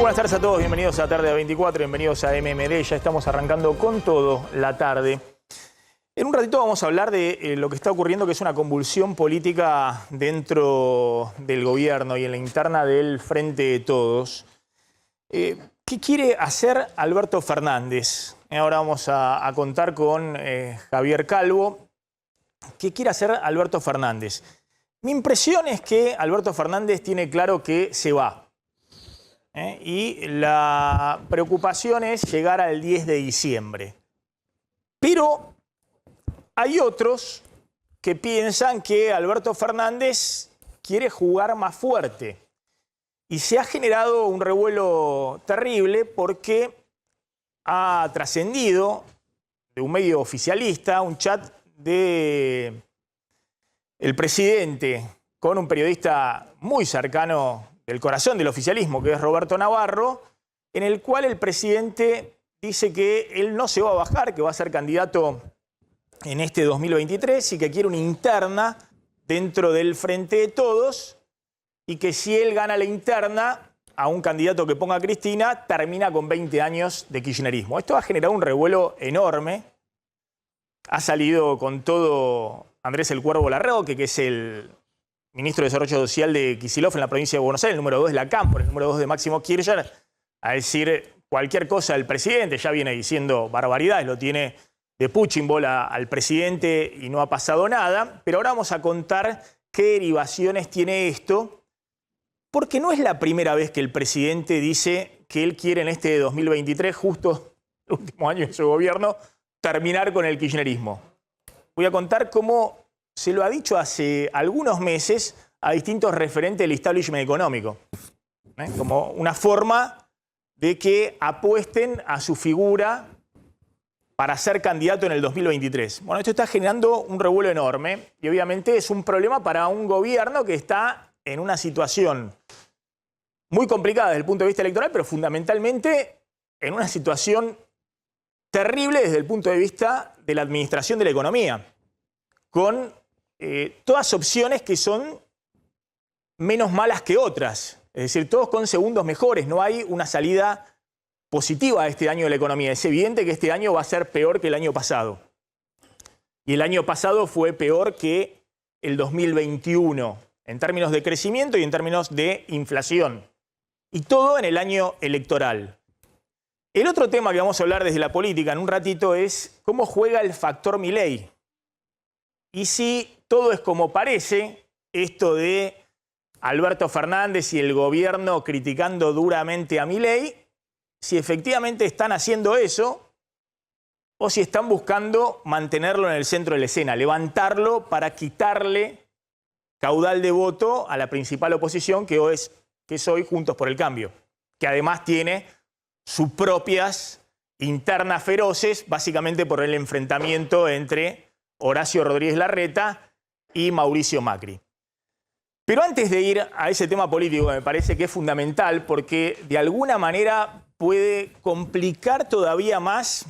Buenas tardes a todos, bienvenidos a Tarde a 24, bienvenidos a MMD, ya estamos arrancando con todo la tarde. En un ratito vamos a hablar de lo que está ocurriendo, que es una convulsión política dentro del gobierno y en la interna del Frente de Todos. ¿Qué quiere hacer Alberto Fernández? Ahora vamos a contar con Javier Calvo. ¿Qué quiere hacer Alberto Fernández? Mi impresión es que Alberto Fernández tiene claro que se va. Y la preocupación es llegar al 10 de diciembre. Pero hay otros que piensan que Alberto Fernández quiere jugar más fuerte. Y se ha generado un revuelo terrible porque ha trascendido de un medio oficialista un chat de el presidente con un periodista muy cercano del corazón del oficialismo, que es Roberto Navarro, en el cual el presidente dice que él no se va a bajar, que va a ser candidato en este 2023 y que quiere una interna dentro del Frente de Todos y que si él gana la interna a un candidato que ponga a Cristina, termina con 20 años de kirchnerismo. Esto ha generado un revuelo enorme. Ha salido con todo Andrés El Cuervo Larroque, que es el ministro de Desarrollo Social de Kicillof en la provincia de Buenos Aires, el número 2 de la Cámpora, el número 2 de Máximo Kirchner, a decir cualquier cosa del presidente. Ya viene diciendo barbaridades, lo tiene de punching ball al presidente y no ha pasado nada. Pero ahora vamos a contar qué derivaciones tiene esto, porque no es la primera vez que el presidente dice que él quiere en este 2023, justo el último año de su gobierno, terminar con el kirchnerismo. Voy a contar cómo se lo ha dicho hace algunos meses a distintos referentes del establishment económico, como una forma de que apuesten a su figura para ser candidato en el 2023. Bueno, esto está generando un revuelo enorme y obviamente es un problema para un gobierno que está en una situación muy complicada desde el punto de vista electoral, pero fundamentalmente en una situación terrible desde el punto de vista de la administración de la economía, con todas opciones que son menos malas que otras. Es decir, todos con segundos mejores. No hay una salida positiva a este año de la economía. Es evidente que este año va a ser peor que el año pasado. Y el año pasado fue peor que el 2021, en términos de crecimiento y en términos de inflación. Y todo en el año electoral. El otro tema que vamos a hablar desde la política en un ratito es cómo juega el factor Milei. Y si todo es como parece, esto de Alberto Fernández y el gobierno criticando duramente a Milei, si efectivamente están haciendo eso o si están buscando mantenerlo en el centro de la escena, levantarlo para quitarle caudal de voto a la principal oposición que es hoy Juntos por el Cambio, que además tiene sus propias internas feroces, básicamente por el enfrentamiento entre Horacio Rodríguez Larreta y Mauricio Macri. Pero antes de ir a ese tema político, que me parece que es fundamental porque de alguna manera puede complicar todavía más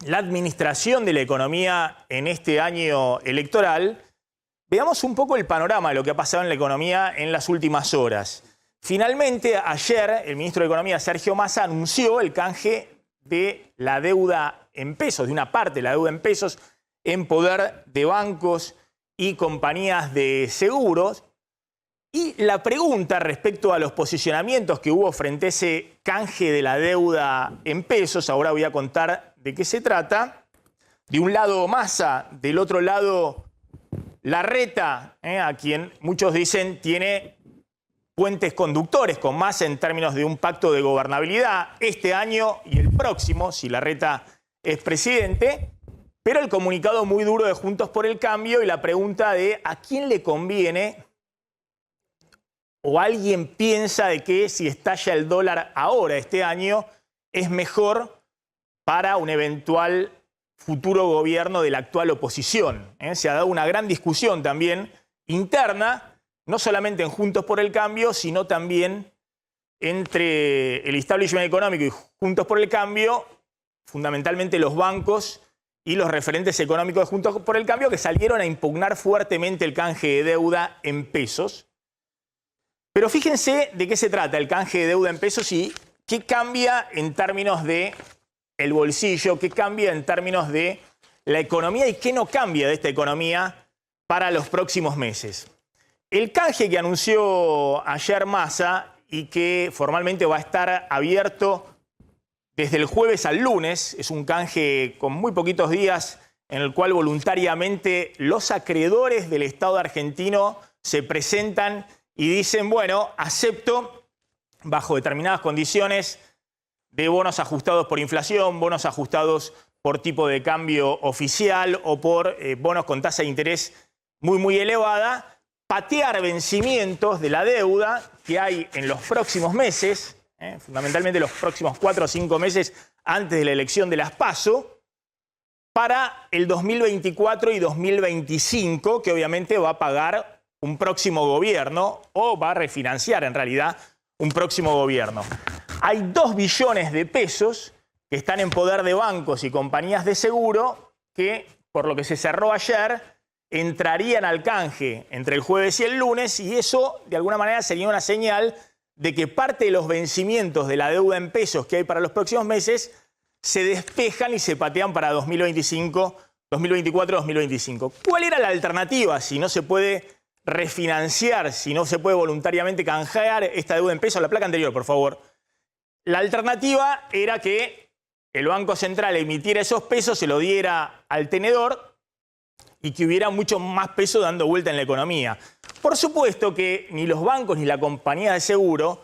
la administración de la economía en este año electoral, veamos un poco el panorama de lo que ha pasado en la economía en las últimas horas. Finalmente, ayer, el ministro de Economía, Sergio Massa, anunció el canje de la deuda en pesos, de una parte de la deuda en pesos, en poder de bancos y compañías de seguros. Y la pregunta respecto a los posicionamientos que hubo frente a ese canje de la deuda en pesos, ahora voy a contar de qué se trata. De un lado Massa, del otro lado Larreta, a quien muchos dicen tiene puentes conductores con Massa en términos de un pacto de gobernabilidad este año y el próximo, si Larreta es presidente. Pero el comunicado muy duro de Juntos por el Cambio y la pregunta de ¿a quién le conviene? ¿O alguien piensa de que si estalla el dólar ahora, este año, es mejor para un eventual futuro gobierno de la actual oposición? Se ha dado una gran discusión también interna, no solamente en Juntos por el Cambio, sino también entre el establishment económico y Juntos por el Cambio, fundamentalmente los bancos y los referentes económicos de Juntos por el Cambio, que salieron a impugnar fuertemente el canje de deuda en pesos. Pero fíjense de qué se trata el canje de deuda en pesos y qué cambia en términos de el bolsillo, qué cambia en términos de la economía y qué no cambia de esta economía para los próximos meses. El canje que anunció ayer Massa y que formalmente va a estar abierto desde el jueves al lunes, es un canje con muy poquitos días en el cual voluntariamente los acreedores del Estado argentino se presentan y dicen, bueno, acepto bajo determinadas condiciones de bonos ajustados por inflación, bonos ajustados por tipo de cambio oficial o por bonos con tasa de interés muy elevada, patear vencimientos de la deuda que hay en los próximos meses, fundamentalmente los próximos 4 o 5 meses antes de la elección de las PASO, para el 2024 y 2025, que obviamente va a pagar un próximo gobierno o va a refinanciar en realidad un próximo gobierno. Hay 2 billones de pesos que están en poder de bancos y compañías de seguro que, por lo que se cerró ayer, entrarían al canje entre el jueves y el lunes y eso de alguna manera sería una señal de que parte de los vencimientos de la deuda en pesos que hay para los próximos meses se despejan y se patean para 2025, 2024, 2025. ¿Cuál era la alternativa si no se puede refinanciar, si no se puede voluntariamente canjear esta deuda en pesos? La placa anterior, por favor. La alternativa era que el Banco Central emitiera esos pesos, se lo diera al tenedor y que hubiera mucho más peso dando vuelta en la economía. Por supuesto que ni los bancos ni la compañía de seguro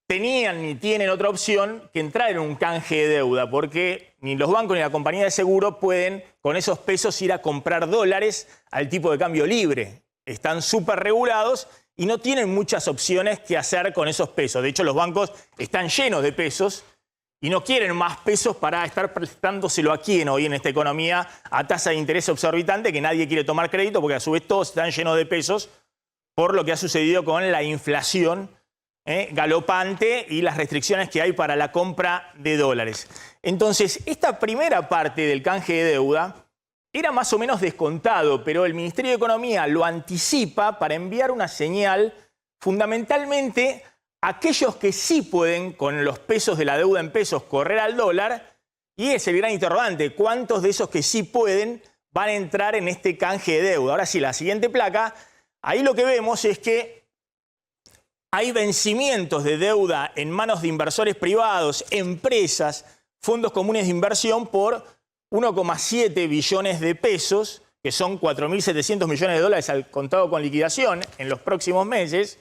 tenían ni tienen otra opción que entrar en un canje de deuda, porque ni los bancos ni la compañía de seguro pueden con esos pesos ir a comprar dólares al tipo de cambio libre. Están súper regulados y no tienen muchas opciones que hacer con esos pesos. De hecho, los bancos están llenos de pesos y no quieren más pesos para estar prestándoselo a quién hoy en esta economía a tasa de interés exorbitante que nadie quiere tomar crédito porque a su vez todos están llenos de pesos por lo que ha sucedido con la inflación galopante y las restricciones que hay para la compra de dólares. Entonces, esta primera parte del canje de deuda era más o menos descontado, pero el Ministerio de Economía lo anticipa para enviar una señal fundamentalmente a aquellos que sí pueden, con los pesos de la deuda en pesos, correr al dólar, y es el gran interrogante, ¿cuántos de esos que sí pueden van a entrar en este canje de deuda? Ahora sí, la siguiente placa, ahí lo que vemos es que hay vencimientos de deuda en manos de inversores privados, empresas, fondos comunes de inversión por 1,7 billones de pesos, que son 4.700 millones de dólares al contado con liquidación en los próximos meses,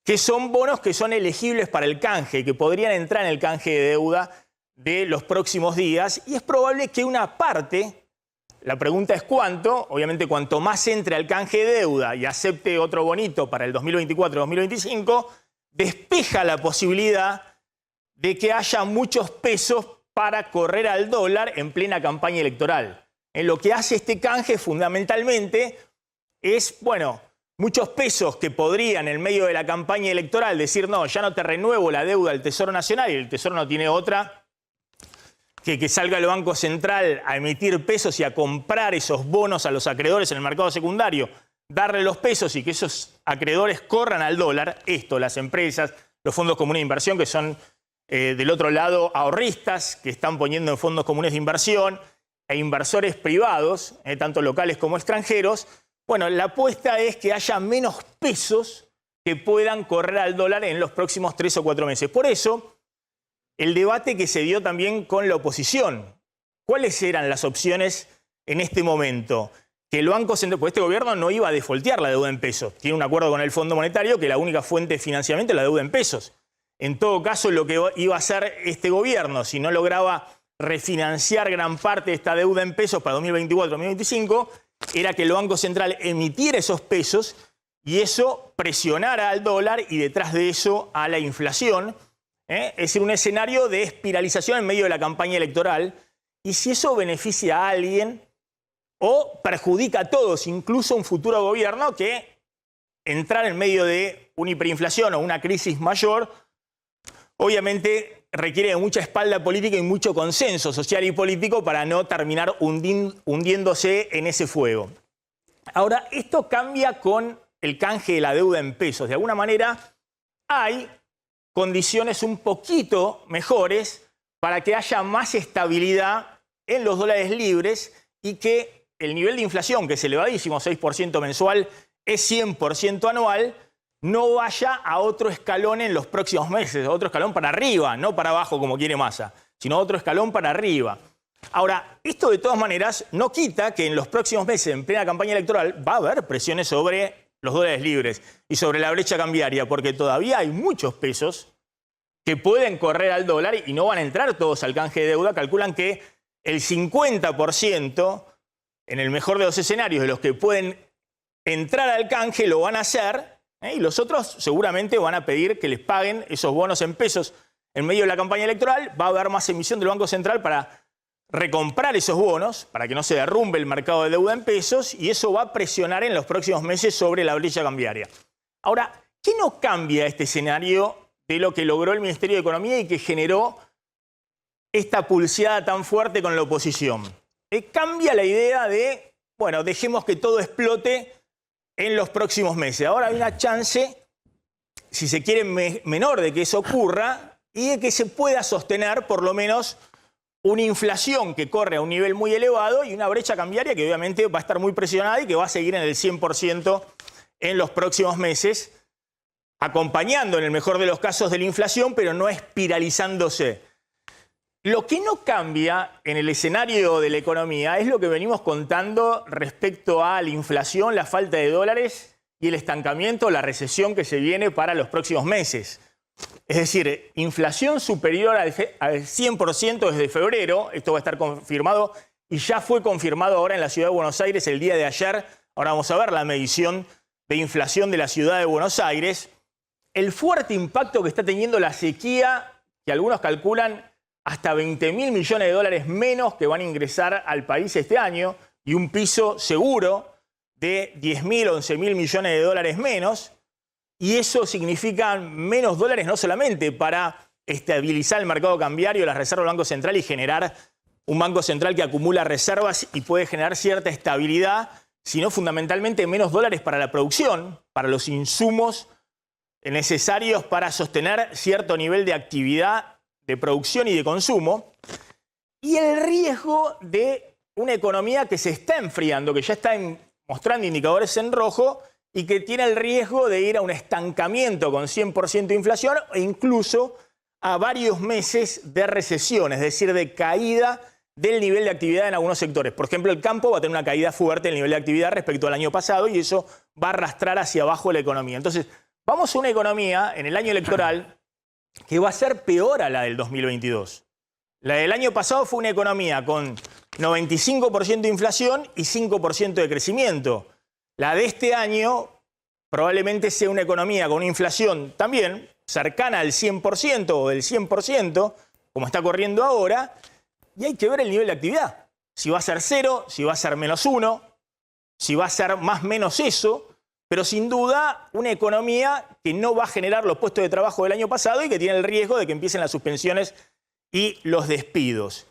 que son bonos que son elegibles para el canje, que podrían entrar en el canje de deuda de los próximos días. Y es probable que una parte, la pregunta es cuánto, obviamente cuanto más entre al canje de deuda y acepte otro bonito para el 2024-2025, despeja la posibilidad de que haya muchos pesos para correr al dólar en plena campaña electoral. Lo que hace este canje fundamentalmente es, bueno, muchos pesos que podrían en medio de la campaña electoral decir, no, ya no te renuevo la deuda del Tesoro Nacional y el Tesoro no tiene otra que salga el Banco Central a emitir pesos y a comprar esos bonos a los acreedores en el mercado secundario, darle los pesos y que esos acreedores corran al dólar, las empresas, los fondos comunes de inversión que son del otro lado ahorristas que están poniendo en fondos comunes de inversión e inversores privados, tanto locales como extranjeros. Bueno, la apuesta es que haya menos pesos que puedan correr al dólar en los próximos 3 o 4 meses. Por eso, el debate que se dio también con la oposición. ¿Cuáles eran las opciones en este momento? Que el Banco Central, pues este gobierno no iba a defoltear la deuda en pesos. Tiene un acuerdo con el Fondo Monetario que la única fuente de financiamiento es la deuda en pesos. En todo caso, lo que iba a hacer este gobierno, si no lograba refinanciar gran parte de esta deuda en pesos para 2024-2025, era que el Banco Central emitiera esos pesos y eso presionara al dólar y detrás de eso a la inflación. Es decir, un escenario de espiralización en medio de la campaña electoral. Y si eso beneficia a alguien o perjudica a todos, incluso a un futuro gobierno que entrar en medio de una hiperinflación o una crisis mayor, obviamente requiere de mucha espalda política y mucho consenso social y político para no terminar hundiéndose en ese fuego. Ahora, esto cambia con el canje de la deuda en pesos. De alguna manera, hay condiciones un poquito mejores para que haya más estabilidad en los dólares libres y que el nivel de inflación, que es elevadísimo, 6% mensual, es 100% anual, no vaya a otro escalón en los próximos meses, a otro escalón para arriba, no para abajo como quiere Massa, sino otro escalón para arriba. Ahora, esto de todas maneras no quita que en los próximos meses, en plena campaña electoral, va a haber presiones sobre los dólares libres y sobre la brecha cambiaria, porque todavía hay muchos pesos que pueden correr al dólar y no van a entrar todos al canje de deuda. Calculan que el 50%, en el mejor de los escenarios, de los que pueden entrar al canje lo van a hacer, y los otros seguramente van a pedir que les paguen esos bonos en pesos en medio de la campaña electoral. Va a haber más emisión del Banco Central para recomprar esos bonos, para que no se derrumbe el mercado de deuda en pesos, y eso va a presionar en los próximos meses sobre la brecha cambiaria. Ahora, ¿qué no cambia este escenario de lo que logró el Ministerio de Economía y que generó esta pulseada tan fuerte con la oposición? Cambia la idea de, bueno, dejemos que todo explote en los próximos meses. Ahora hay una chance, si se quiere, menor de que eso ocurra y de que se pueda sostener por lo menos una inflación que corre a un nivel muy elevado y una brecha cambiaria que obviamente va a estar muy presionada y que va a seguir en el 100% en los próximos meses, acompañando en el mejor de los casos de la inflación, pero no espiralizándose. Lo que no cambia en el escenario de la economía es lo que venimos contando respecto a la inflación, la falta de dólares y el estancamiento, la recesión que se viene para los próximos meses. Es decir, inflación superior al 100% desde febrero. Esto va a estar confirmado y ya fue confirmado ahora en la Ciudad de Buenos Aires el día de ayer. Ahora vamos a ver la medición de inflación de la Ciudad de Buenos Aires. El fuerte impacto que está teniendo la sequía, que algunos calculan hasta 20.000 millones de dólares menos que van a ingresar al país este año, y un piso seguro de 10.000, 11.000 millones de dólares menos. Y eso significa menos dólares no solamente para estabilizar el mercado cambiario, las reservas del Banco Central y generar un Banco Central que acumula reservas y puede generar cierta estabilidad, sino fundamentalmente menos dólares para la producción, para los insumos necesarios para sostener cierto nivel de actividad de producción y de consumo, y el riesgo de una economía que se está enfriando, que ya está mostrando indicadores en rojo y que tiene el riesgo de ir a un estancamiento con 100% de inflación e incluso a varios meses de recesión, es decir, de caída del nivel de actividad en algunos sectores. Por ejemplo, el campo va a tener una caída fuerte del nivel de actividad respecto al año pasado y eso va a arrastrar hacia abajo la economía. Entonces, vamos a una economía en el año electoral que va a ser peor a la del 2022. La del año pasado fue una economía con 95% de inflación y 5% de crecimiento. La de este año probablemente sea una economía con una inflación también cercana al 100% o del 100%, como está corriendo ahora, y hay que ver el nivel de actividad. Si va a ser 0, si va a ser -1, si va a ser más o menos eso, pero sin duda una economía que no va a generar los puestos de trabajo del año pasado y que tiene el riesgo de que empiecen las suspensiones y los despidos.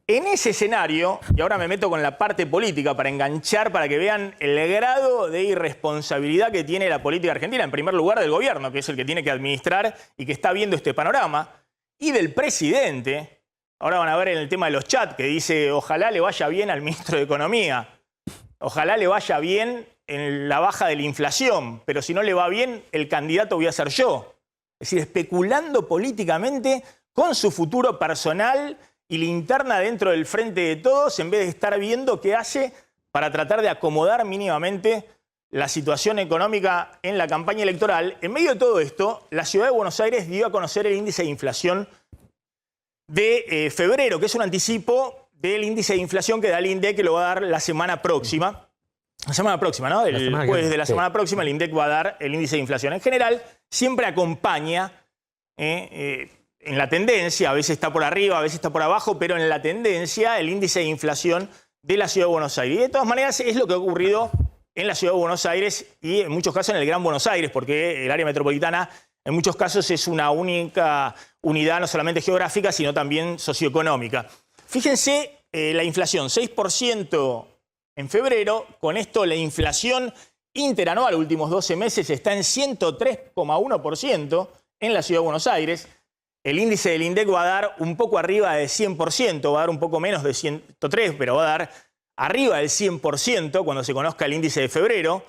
En ese escenario, y ahora me meto con la parte política para enganchar, para que vean el grado de irresponsabilidad que tiene la política argentina, en primer lugar del gobierno, que es el que tiene que administrar y que está viendo este panorama, y del presidente. Ahora van a ver en el tema de los chats que dice, ojalá le vaya bien al ministro de Economía, ojalá le vaya bien en la baja de la inflación, pero si no le va bien, el candidato voy a ser yo. Es decir, especulando políticamente con su futuro personal y linterna dentro del frente de todos, en vez de estar viendo qué hace para tratar de acomodar mínimamente la situación económica en la campaña electoral. En medio de todo esto, la Ciudad de Buenos Aires dio a conocer el índice de inflación de febrero, que es un anticipo del índice de inflación que da el INDEC, que lo va a dar la semana próxima. La semana próxima, ¿no? El jueves de la semana próxima el INDEC va a dar el índice de inflación. En general, siempre acompaña en la tendencia, a veces está por arriba, a veces está por abajo, pero en la tendencia el índice de inflación de la Ciudad de Buenos Aires. Y de todas maneras es lo que ha ocurrido en la Ciudad de Buenos Aires y en muchos casos en el Gran Buenos Aires, porque el área metropolitana en muchos casos es una única unidad, no solamente geográfica, sino también socioeconómica. Fíjense, la inflación, 6% en febrero. Con esto la inflación interanual, últimos 12 meses, está en 103,1% en la Ciudad de Buenos Aires. El índice del INDEC va a dar un poco arriba de 100%, va a dar un poco menos de 103, pero va a dar arriba del 100% cuando se conozca el índice de febrero.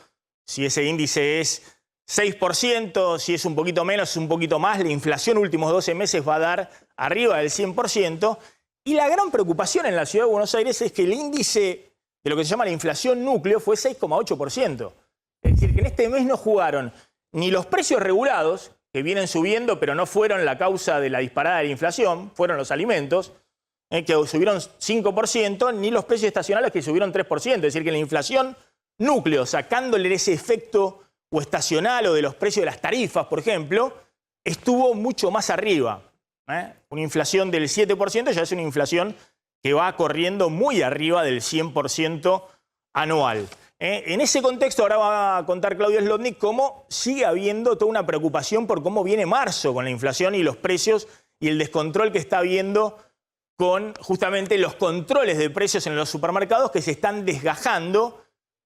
Si ese índice es 6%, si es un poquito menos, un poquito más, la inflación últimos 12 meses va a dar arriba del 100%. Y la gran preocupación en la Ciudad de Buenos Aires es que el índice de lo que se llama la inflación núcleo fue 6,8%. Es decir, que en este mes no jugaron ni los precios regulados, que vienen subiendo, pero no fueron la causa de la disparada de la inflación, fueron los alimentos, que subieron 5%, ni los precios estacionales, que subieron 3%. Es decir, que la inflación núcleo, sacándole ese efecto o estacional o de los precios de las tarifas, por ejemplo, estuvo mucho más arriba. Una inflación del 7% ya es una inflación que va corriendo muy arriba del 100% anual. En ese contexto ahora va a contar Claudio Zlotnik cómo sigue habiendo toda una preocupación por cómo viene marzo con la inflación y los precios y el descontrol que está habiendo con justamente los controles de precios en los supermercados que se están desgajando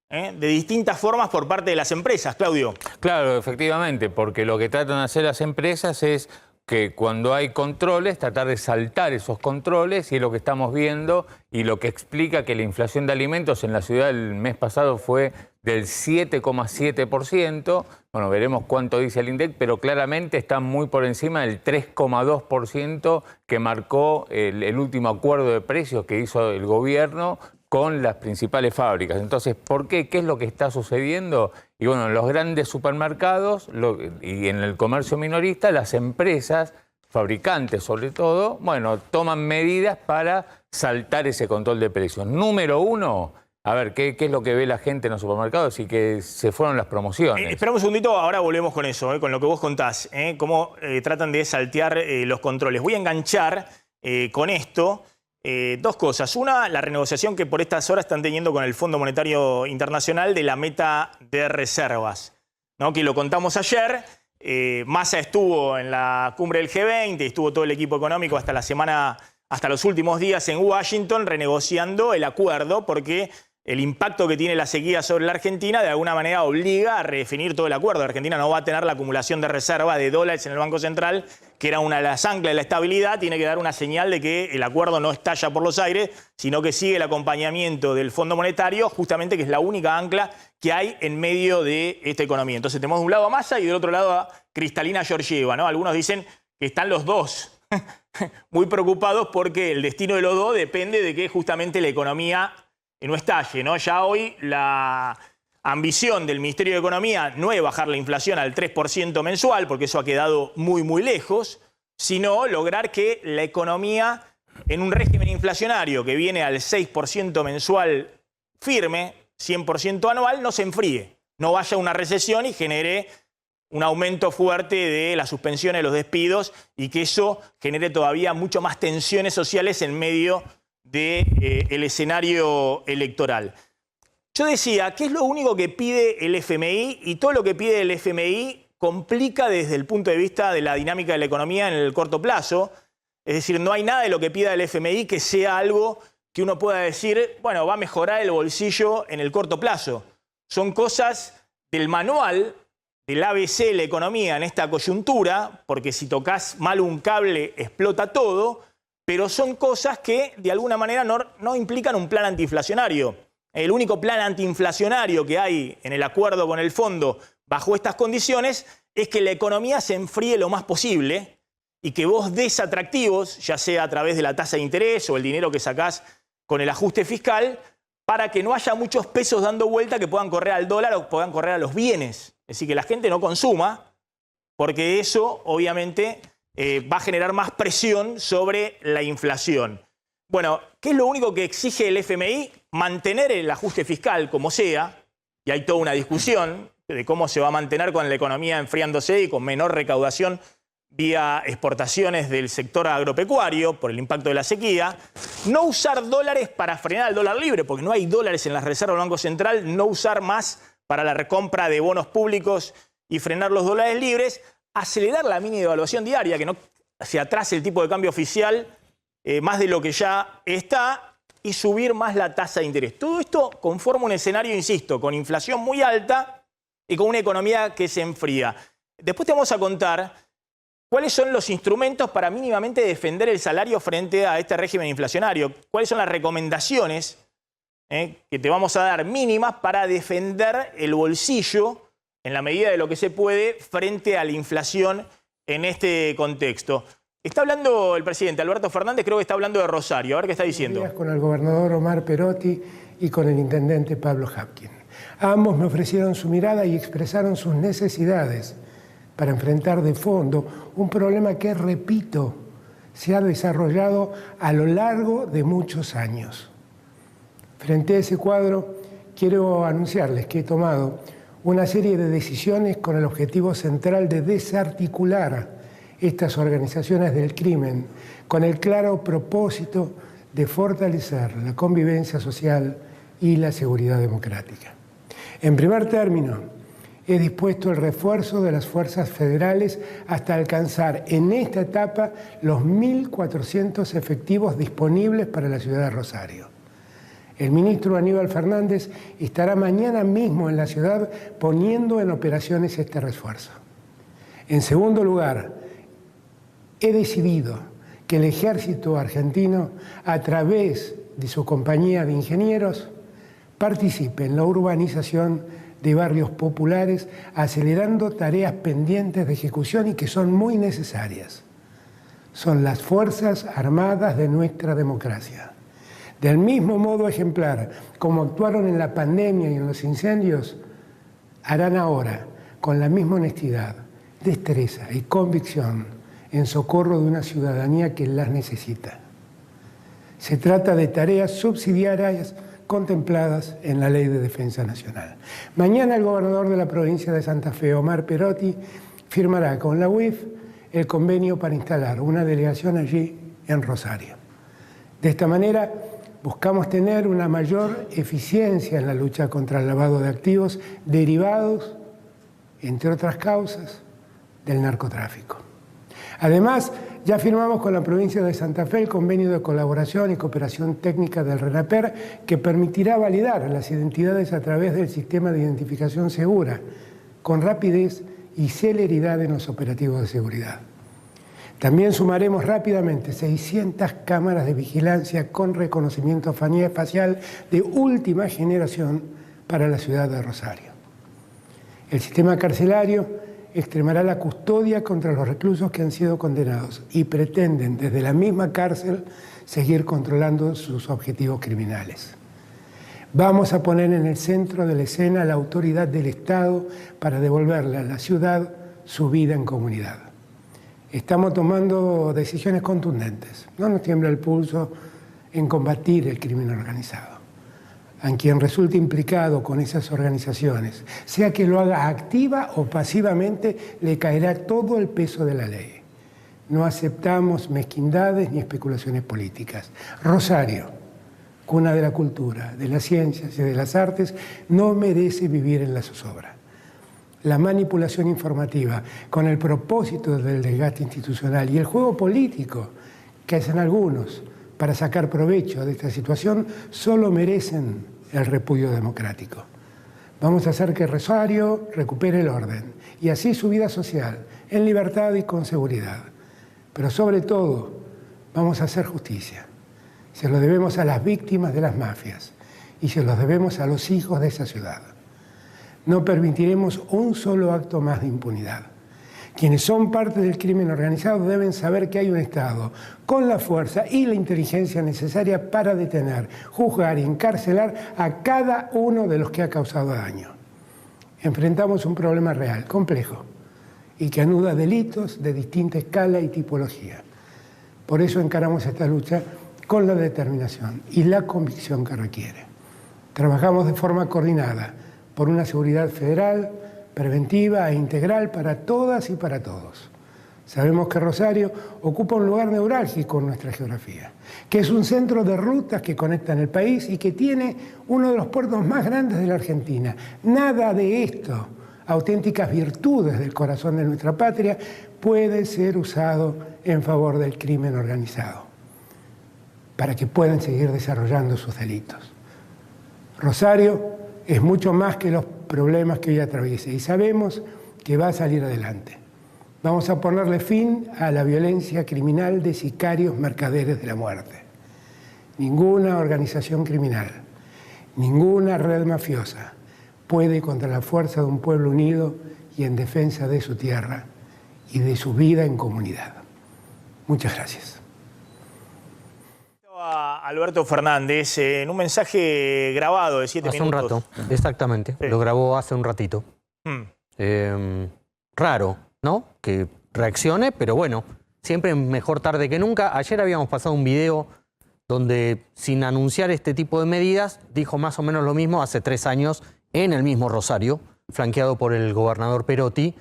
de distintas formas por parte de las empresas. Claudio. Claro, efectivamente, porque lo que tratan de hacer las empresas es que cuando hay controles, tratar de saltar esos controles, y es lo que estamos viendo, y lo que explica que la inflación de alimentos en la ciudad el mes pasado fue del 7,7%. Bueno, veremos cuánto dice el INDEC, pero claramente está muy por encima del 3,2% que marcó el último acuerdo de precios que hizo el gobierno con las principales fábricas. Entonces, ¿por qué? ¿Qué es lo que está sucediendo? Y bueno, en los grandes supermercados y en el comercio minorista, las empresas, fabricantes sobre todo, bueno, toman medidas para saltar ese control de precios. Número uno, a ver, ¿qué es lo que ve la gente en los supermercados? Y que se fueron las promociones. Esperamos un segundito, ahora volvemos con eso, con lo que vos contás, cómo tratan de saltear los controles. Voy a enganchar con esto dos cosas. Una, la renegociación que por estas horas están teniendo con el Fondo Monetario Internacional de la meta de reservas, ¿no? Que lo contamos ayer. Massa estuvo en la cumbre del G20, estuvo todo el equipo económico hasta los últimos días en Washington renegociando el acuerdo, porque el impacto que tiene la sequía sobre la Argentina de alguna manera obliga a redefinir todo el acuerdo. La Argentina no va a tener la acumulación de reserva de dólares en el Banco Central, que era una de las anclas de la estabilidad. Tiene que dar una señal de que el acuerdo no estalla por los aires, sino que sigue el acompañamiento del Fondo Monetario, justamente que es la única ancla que hay en medio de esta economía. Entonces tenemos de un lado a Massa y del otro lado a Kristalina Georgieva, ¿no? Algunos dicen que están los dos muy preocupados porque el destino de los dos depende de que justamente la economía no estalle, ¿no? Ya hoy la ambición del Ministerio de Economía no es bajar la inflación al 3% mensual, porque eso ha quedado muy, muy lejos, sino lograr que la economía, en un régimen inflacionario que viene al 6% mensual firme, 100% anual, no se enfríe, no vaya a una recesión y genere un aumento fuerte de las suspensiones de los despidos y que eso genere todavía mucho más tensiones sociales en medio del escenario electoral. Yo decía, ¿qué es lo único que pide el FMI? Y todo lo que pide el FMI complica desde el punto de vista de la dinámica de la economía en el corto plazo. Es decir, no hay nada de lo que pida el FMI que sea algo que uno pueda decir, bueno, va a mejorar el bolsillo en el corto plazo. Son cosas del manual del ABC de la economía en esta coyuntura, porque si tocas mal un cable explota todo, pero son cosas que de alguna manera no implican un plan antiinflacionario. El único plan antiinflacionario que hay en el acuerdo con el fondo bajo estas condiciones es que la economía se enfríe lo más posible y que vos des atractivos, ya sea a través de la tasa de interés o el dinero que sacás con el ajuste fiscal, para que no haya muchos pesos dando vuelta que puedan correr al dólar o puedan correr a los bienes. Es decir, que la gente no consuma, porque eso obviamente va a generar más presión sobre la inflación. Bueno, ¿qué es lo único que exige el FMI? Mantener el ajuste fiscal como sea, y hay toda una discusión de cómo se va a mantener con la economía enfriándose y con menor recaudación vía exportaciones del sector agropecuario por el impacto de la sequía. No usar dólares para frenar el dólar libre, porque no hay dólares en las reservas del Banco Central. No usar más para la recompra de bonos públicos y frenar los dólares libres. Acelerar la mini devaluación diaria, que no se atrase el tipo de cambio oficial más de lo que ya está, y subir más la tasa de interés. Todo esto conforma un escenario, insisto, con inflación muy alta, y con una economía que se enfría. Después te vamos a contar cuáles son los instrumentos para mínimamente defender el salario frente a este régimen inflacionario. Cuáles son las recomendaciones que te vamos a dar mínimas para defender el bolsillo en la medida de lo que se puede frente a la inflación en este contexto. Está hablando el presidente Alberto Fernández, creo que está hablando de Rosario. A ver qué está diciendo. Con el gobernador Omar Perotti y con el intendente Pablo Hapkin. Ambos me ofrecieron su mirada y expresaron sus necesidades para enfrentar de fondo un problema que, repito, se ha desarrollado a lo largo de muchos años. Frente a ese cuadro, quiero anunciarles que he tomado una serie de decisiones con el objetivo central de desarticular estas organizaciones del crimen, con el claro propósito de fortalecer la convivencia social y la seguridad democrática. En primer término, he dispuesto el refuerzo de las fuerzas federales hasta alcanzar en esta etapa los 1.400 efectivos disponibles para la ciudad de Rosario. El ministro Aníbal Fernández estará mañana mismo en la ciudad poniendo en operaciones este refuerzo. En segundo lugar, he decidido que el ejército argentino, a través de su compañía de ingenieros, participe en la urbanización de barrios populares, acelerando tareas pendientes de ejecución y que son muy necesarias. Son las Fuerzas Armadas de nuestra democracia. Del mismo modo ejemplar como actuaron en la pandemia y en los incendios, harán ahora con la misma honestidad, destreza y convicción en socorro de una ciudadanía que las necesita. Se trata de tareas subsidiarias contempladas en la Ley de Defensa Nacional. Mañana el gobernador de la provincia de Santa Fe, Omar Perotti, firmará con la UIF el convenio para instalar una delegación allí en Rosario. De esta manera buscamos tener una mayor eficiencia en la lucha contra el lavado de activos derivados, entre otras causas, del narcotráfico. Además, ya firmamos con la provincia de Santa Fe el convenio de colaboración y cooperación técnica del RENAPER que permitirá validar las identidades a través del sistema de identificación segura, con rapidez y celeridad en los operativos de seguridad. También sumaremos rápidamente 600 cámaras de vigilancia con reconocimiento facial de última generación para la ciudad de Rosario. El sistema carcelario extremará la custodia contra los reclusos que han sido condenados y pretenden desde la misma cárcel seguir controlando sus objetivos criminales. Vamos a poner en el centro de la escena a la autoridad del Estado para devolverle a la ciudad su vida en comunidad. Estamos tomando decisiones contundentes. No nos tiembla el pulso en combatir el crimen organizado. A quien resulte implicado con esas organizaciones, sea que lo haga activa o pasivamente, le caerá todo el peso de la ley. No aceptamos mezquindades ni especulaciones políticas. Rosario, cuna de la cultura, de las ciencias y de las artes, no merece vivir en la zozobra. La manipulación informativa con el propósito del desgaste institucional y el juego político que hacen algunos para sacar provecho de esta situación solo merecen el repudio democrático. Vamos a hacer que Rosario recupere el orden y así su vida social, en libertad y con seguridad. Pero sobre todo, vamos a hacer justicia. Se lo debemos a las víctimas de las mafias y se los debemos a los hijos de esa ciudad. No permitiremos un solo acto más de impunidad. Quienes son parte del crimen organizado deben saber que hay un Estado con la fuerza y la inteligencia necesaria para detener, juzgar y encarcelar a cada uno de los que ha causado daño. Enfrentamos un problema real, complejo, y que anuda delitos de distinta escala y tipología. Por eso encaramos esta lucha con la determinación y la convicción que requiere. Trabajamos de forma coordinada por una seguridad federal, preventiva e integral para todas y para todos. Sabemos que Rosario ocupa un lugar neurálgico en nuestra geografía, que es un centro de rutas que conectan el país y que tiene uno de los puertos más grandes de la Argentina. Nada de esto, auténticas virtudes del corazón de nuestra patria, puede ser usado en favor del crimen organizado, para que puedan seguir desarrollando sus delitos. Rosario es mucho más que los problemas que hoy atraviesa y sabemos que va a salir adelante. Vamos a ponerle fin a la violencia criminal de sicarios mercaderes de la muerte. Ninguna organización criminal, ninguna red mafiosa puede contra la fuerza de un pueblo unido y en defensa de su tierra y de su vida en comunidad. Muchas gracias. Alberto Fernández, en un mensaje grabado de 7 minutos. Hace un rato, exactamente. Sí. Lo grabó hace un ratito. Raro, ¿no? Que reaccione, pero bueno, siempre mejor tarde que nunca. Ayer habíamos pasado un video donde, sin anunciar este tipo de medidas, dijo más o menos lo mismo hace 3 años en el mismo Rosario, flanqueado por el gobernador Perotti.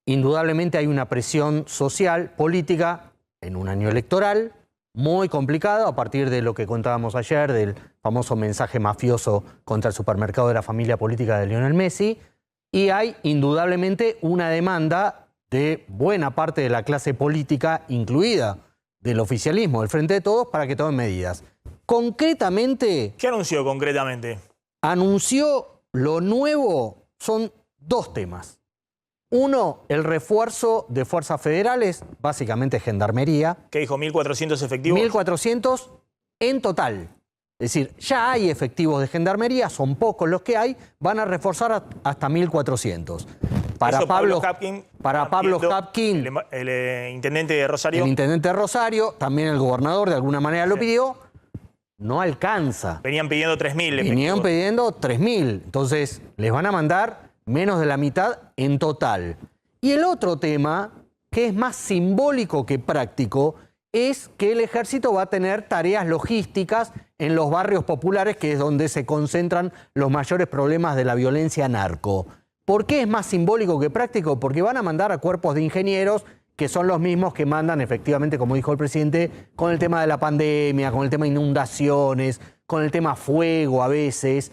Indudablemente hay una presión social, política, en un año electoral, muy complicado a partir de lo que contábamos ayer, del famoso mensaje mafioso contra el supermercado de la familia política de Lionel Messi. Y hay indudablemente una demanda de buena parte de la clase política, incluida del oficialismo, del Frente de Todos, para que tomen medidas. Concretamente... ¿Qué anunció concretamente? Anunció lo nuevo, son 2 temas. Uno, el refuerzo de fuerzas federales, básicamente gendarmería. ¿Qué dijo? ¿1.400 efectivos? 1.400 en total. Es decir, ya hay efectivos de gendarmería, son pocos los que hay, van a reforzar hasta 1.400. Para Pablo Habkin, el intendente de Rosario. El intendente de Rosario, también el gobernador de alguna manera lo pidió, no alcanza. Venían pidiendo 3.000. Venían pidiendo 3.000, entonces les van a mandar menos de la mitad en total. Y el otro tema, que es más simbólico que práctico, es que el ejército va a tener tareas logísticas en los barrios populares, que es donde se concentran los mayores problemas de la violencia narco. ¿Por qué es más simbólico que práctico? Porque van a mandar a cuerpos de ingenieros que son los mismos que mandan efectivamente, como dijo el presidente, con el tema de la pandemia, con el tema de inundaciones, con el tema fuego a veces,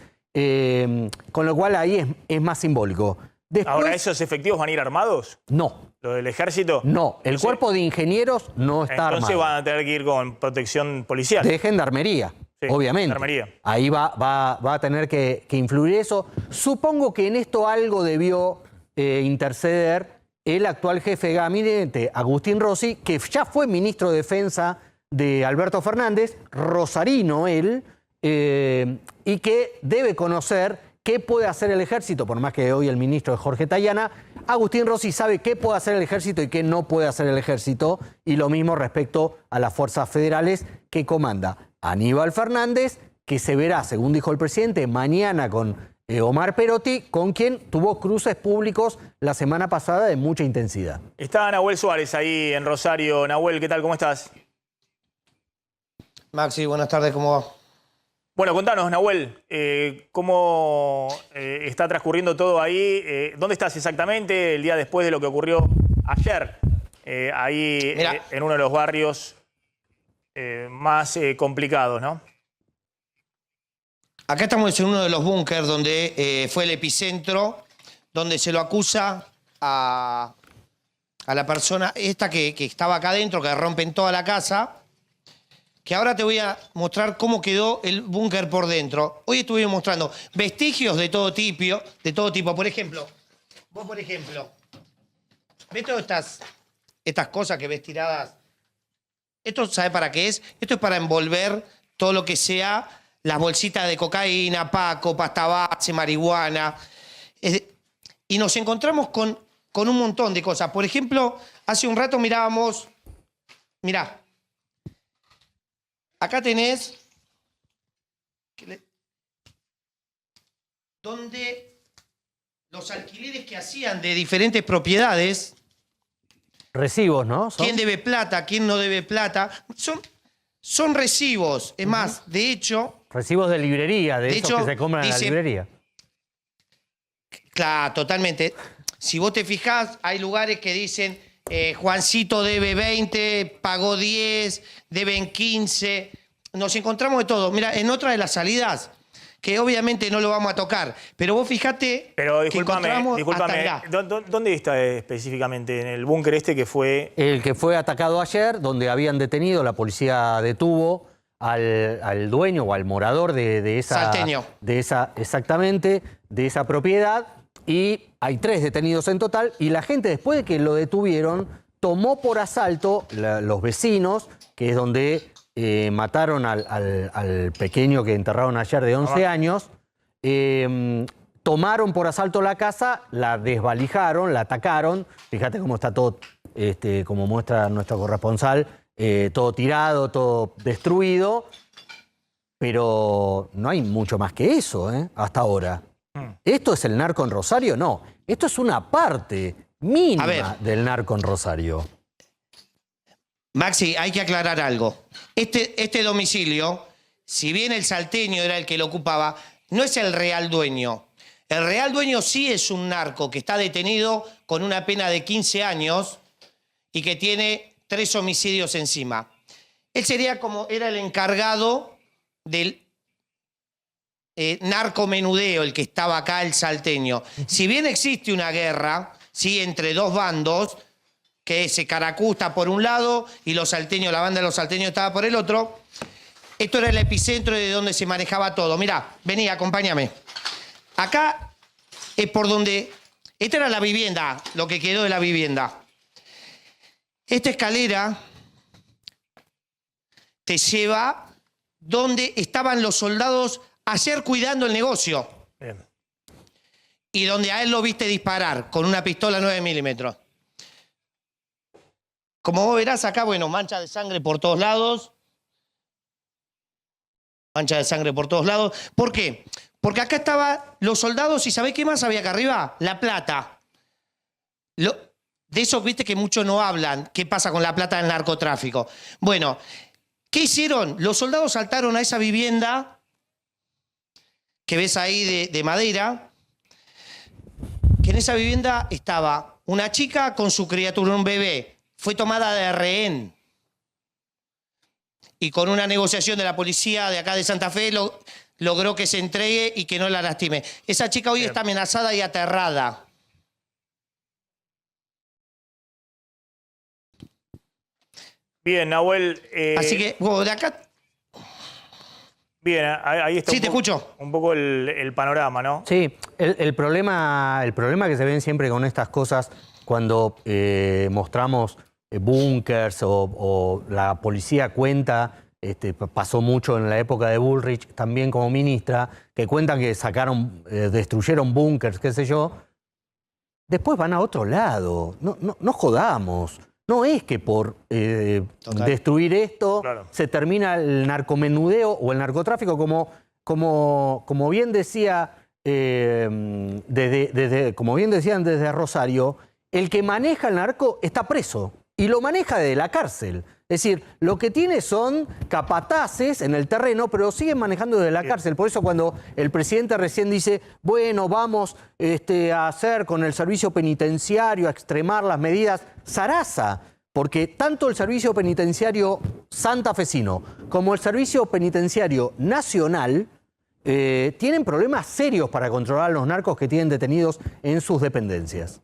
con lo cual ahí es más simbólico. Después, ¿ahora esos efectivos van a ir armados? No. ¿Lo del ejército? No, el cuerpo de ingenieros no está armado. Entonces van a tener que ir con protección policial. De gendarmería, sí, obviamente. Gendarmería. Ahí va a tener que influir eso. Supongo que en esto algo debió interceder el actual jefe de gabinete, Agustín Rossi, que ya fue ministro de Defensa de Alberto Fernández, rosarino él, y que debe conocer qué puede hacer el ejército, por más que hoy el ministro es Jorge Tayana. Agustín Rossi sabe qué puede hacer el ejército y qué no puede hacer el ejército, y lo mismo respecto a las fuerzas federales que comanda Aníbal Fernández, que se verá, según dijo el presidente, mañana con Omar Perotti, con quien tuvo cruces públicos la semana pasada de mucha intensidad. Está Nahuel Suárez ahí en Rosario. Nahuel, ¿qué tal? ¿Cómo estás? Maxi, buenas tardes, ¿cómo va? Bueno, contanos, Nahuel, ¿cómo está transcurriendo todo ahí? ¿Dónde estás exactamente el día después de lo que ocurrió ayer? Ahí en uno de los barrios más complicados, ¿no? Acá estamos en uno de los búnkers donde fue el epicentro, donde se lo acusa a la persona esta que estaba acá adentro, que rompen toda la casa, que ahora te voy a mostrar cómo quedó el búnker por dentro. Hoy estuvimos mostrando vestigios de todo tipo. Por ejemplo, vos por ejemplo, ¿ves todas estas cosas que ves tiradas? ¿Esto sabe para qué es? Esto es para envolver todo lo que sea las bolsitas de cocaína, paco, pasta base, marihuana. Y nos encontramos con un montón de cosas. Por ejemplo, hace un rato mirábamos, mirá, acá tenés donde los alquileres que hacían de diferentes propiedades. Recibos, ¿no? ¿Quién debe plata? ¿Quién no debe plata? Son recibos. Es más, de hecho... Recibos de librería, de esos que se compran en la librería. Claro, totalmente. Si vos te fijás, hay lugares que dicen Juancito debe 20, pagó 10, deben 15. Nos encontramos de todo. Mira, en otra de las salidas, que obviamente no lo vamos a tocar, pero vos fijate... Pero discúlpame, ¿dónde está específicamente? ¿En el búnker este que fue...? El que fue atacado ayer, donde habían detenido, la policía detuvo al dueño o al morador de esa... Salteño. Exactamente, de esa propiedad, y hay 3 detenidos en total, y la gente, después de que lo detuvieron, tomó por asalto los vecinos, que es donde mataron al pequeño que enterraron ayer de 11 años, tomaron por asalto la casa, la desvalijaron, la atacaron. Fíjate cómo está todo, como muestra nuestro corresponsal, todo tirado, todo destruido. Pero no hay mucho más que eso, hasta ahora. ¿Esto es el narco en Rosario? No. Esto es una parte mínima del narco en Rosario. Maxi, hay que aclarar algo. Este domicilio, si bien el salteño era el que lo ocupaba, no es el real dueño. El real dueño sí es un narco que está detenido con una pena de 15 años y que tiene 3 homicidios encima. Él sería era el encargado del narcomenudeo, el que estaba acá, el salteño. Si bien existe una guerra, ¿sí?, entre 2 bandos, que se Caracusta por un lado y los salteños, la banda de los salteños estaba por el otro, esto era el epicentro de donde se manejaba todo. Mirá, vení, acompáñame. Acá es por donde... Esta era la vivienda, lo que quedó de la vivienda. Esta escalera te lleva donde estaban los soldados ayer cuidando el negocio. Bien. Y donde a él lo viste disparar con una pistola 9 milímetros. Como vos verás acá, bueno, mancha de sangre por todos lados. Mancha de sangre por todos lados. ¿Por qué? Porque acá estaban los soldados y ¿sabés qué más había acá arriba? La plata. De eso, viste que muchos no hablan. ¿Qué pasa con la plata del narcotráfico? Bueno, ¿qué hicieron? Los soldados saltaron a esa vivienda que ves ahí de madera, que en esa vivienda estaba una chica con su criatura, un bebé. Fue tomada de rehén. Y con una negociación de la policía de acá de Santa Fe logró que se entregue y que no la lastime. Esa chica hoy está amenazada y aterrada. Bien, Nahuel. Así que, bueno, de acá... Bien, ahí está. Sí, te escucho. Un poco el panorama, ¿no? Sí, el problema que se ven siempre con estas cosas cuando mostramos búnkers o la policía cuenta, pasó mucho en la época de Bullrich, también como ministra, que cuentan que destruyeron búnkers, qué sé yo, después van a otro lado. No jodamos. No es que por destruir esto se termina el narcomenudeo o el narcotráfico, como bien decía, como bien decían desde Rosario, el que maneja el narco está preso y lo maneja desde la cárcel. Es decir, lo que tiene son capataces en el terreno, pero siguen manejando desde la cárcel. Por eso cuando el presidente recién dice, bueno, vamos a hacer con el servicio penitenciario, a extremar las medidas, zaraza, porque tanto el servicio penitenciario santafesino como el servicio penitenciario nacional tienen problemas serios para controlar a los narcos que tienen detenidos en sus dependencias.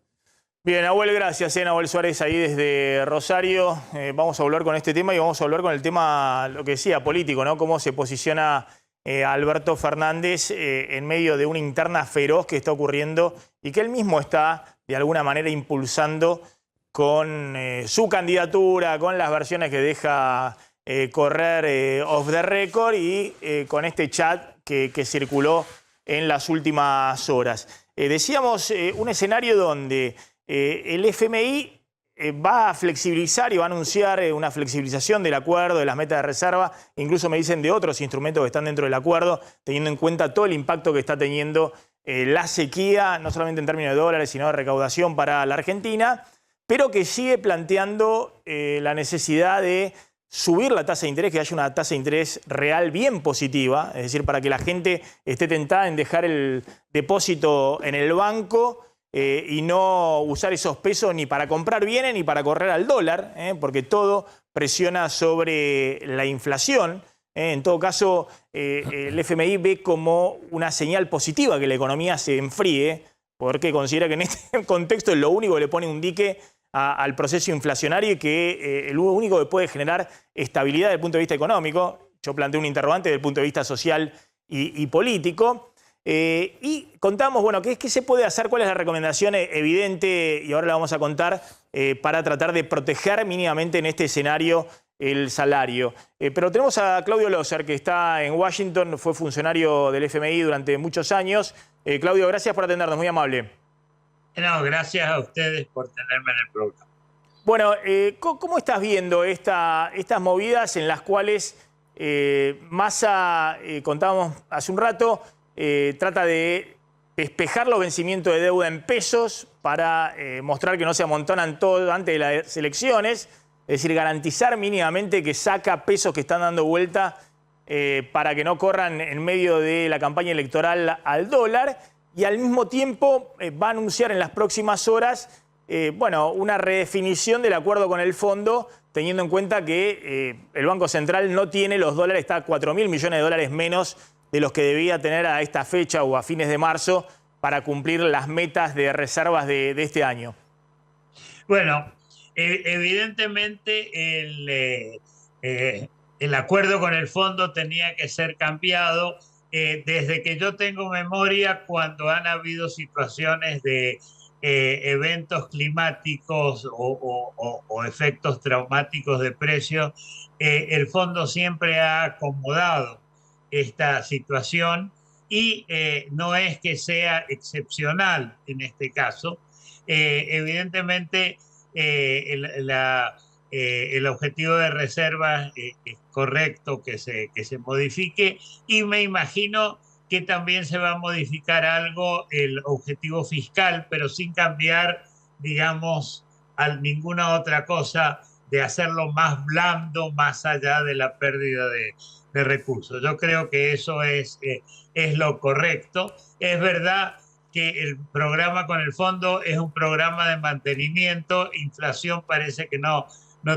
Bien, Nahuel, gracias. Nahuel Suárez ahí desde Rosario. Vamos a volver con este tema y vamos a hablar con el tema, lo que decía, político, ¿no? Cómo se posiciona Alberto Fernández en medio de una interna feroz que está ocurriendo y que él mismo está, de alguna manera, impulsando con su candidatura, con las versiones que deja correr off the record y con este chat que circuló en las últimas horas. Decíamos un escenario donde el FMI va a flexibilizar y va a anunciar una flexibilización del acuerdo, de las metas de reserva, incluso me dicen de otros instrumentos que están dentro del acuerdo, teniendo en cuenta todo el impacto que está teniendo la sequía, no solamente en términos de dólares, sino de recaudación para la Argentina, pero que sigue planteando la necesidad de subir la tasa de interés, que haya una tasa de interés real bien positiva, es decir, para que la gente esté tentada en dejar el depósito en el banco y no usar esos pesos ni para comprar bienes ni para correr al dólar, porque todo presiona sobre la inflación. En todo caso, el FMI ve como una señal positiva que la economía se enfríe, porque considera que en este contexto es lo único que le pone un dique al proceso inflacionario y que lo único que puede generar estabilidad desde el punto de vista económico. Yo planteo un interrogante desde el punto de vista social y político. Y contamos, bueno, ¿qué se puede hacer? ¿Cuál es la recomendación evidente? Y ahora la vamos a contar para tratar de proteger mínimamente en este escenario el salario. Pero tenemos a Claudio Loser, que está en Washington, fue funcionario del FMI durante muchos años. Claudio, gracias por atendernos, muy amable. No, gracias a ustedes por tenerme en el programa. Bueno, ¿cómo estás viendo estas movidas en las cuales Massa, contábamos hace un rato, trata de despejar los vencimientos de deuda en pesos para mostrar que no se amontonan todo antes de las elecciones? Es decir, garantizar mínimamente que saca pesos que están dando vuelta para que no corran en medio de la campaña electoral al dólar. Y al mismo tiempo va a anunciar en las próximas horas bueno, una redefinición del acuerdo con el fondo, teniendo en cuenta que el Banco Central no tiene los dólares, está a 4.000 millones de dólares menos de los que debía tener a esta fecha o a fines de marzo para cumplir las metas de reservas de este año. Bueno, evidentemente el acuerdo con el fondo tenía que ser cambiado desde que yo tengo memoria, cuando han habido situaciones de eventos climáticos o efectos traumáticos de precios. El fondo siempre ha acomodado esta situación y no es que sea excepcional en este caso. Evidentemente, el objetivo de reservas es correcto que se modifique, y me imagino que también se va a modificar algo el objetivo fiscal, pero sin cambiar, digamos, a ninguna otra cosa, de hacerlo más blando, más allá de la pérdida de recursos. Yo creo que eso es lo correcto. Es verdad que el programa con el fondo es un programa de mantenimiento. Inflación parece que no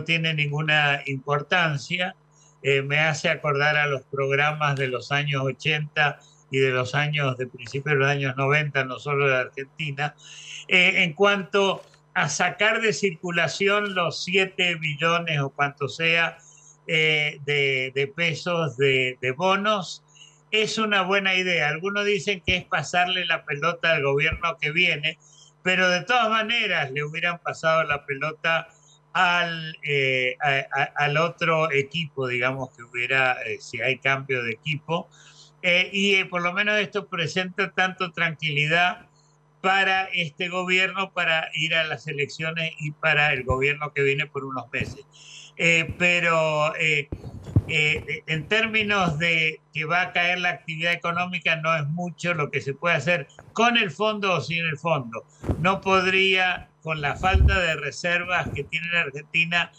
tiene ninguna importancia. Me hace acordar a los programas de los años 80 y de los años, de principios de los años 90, no solo de Argentina. En cuanto a sacar de circulación los 7 billones o cuanto sea de pesos de bonos, es una buena idea. Algunos dicen que es pasarle la pelota al gobierno que viene, pero de todas maneras le hubieran pasado la pelota al otro equipo, digamos, que hubiera, si hay cambio de equipo. Y por lo menos esto presenta tanto tranquilidad para este gobierno, para ir a las elecciones, y para el gobierno que viene por unos meses. Pero en términos de que va a caer la actividad económica, no es mucho lo que se puede hacer con el fondo o sin el fondo. No podría, con la falta de reservas que tiene la Argentina,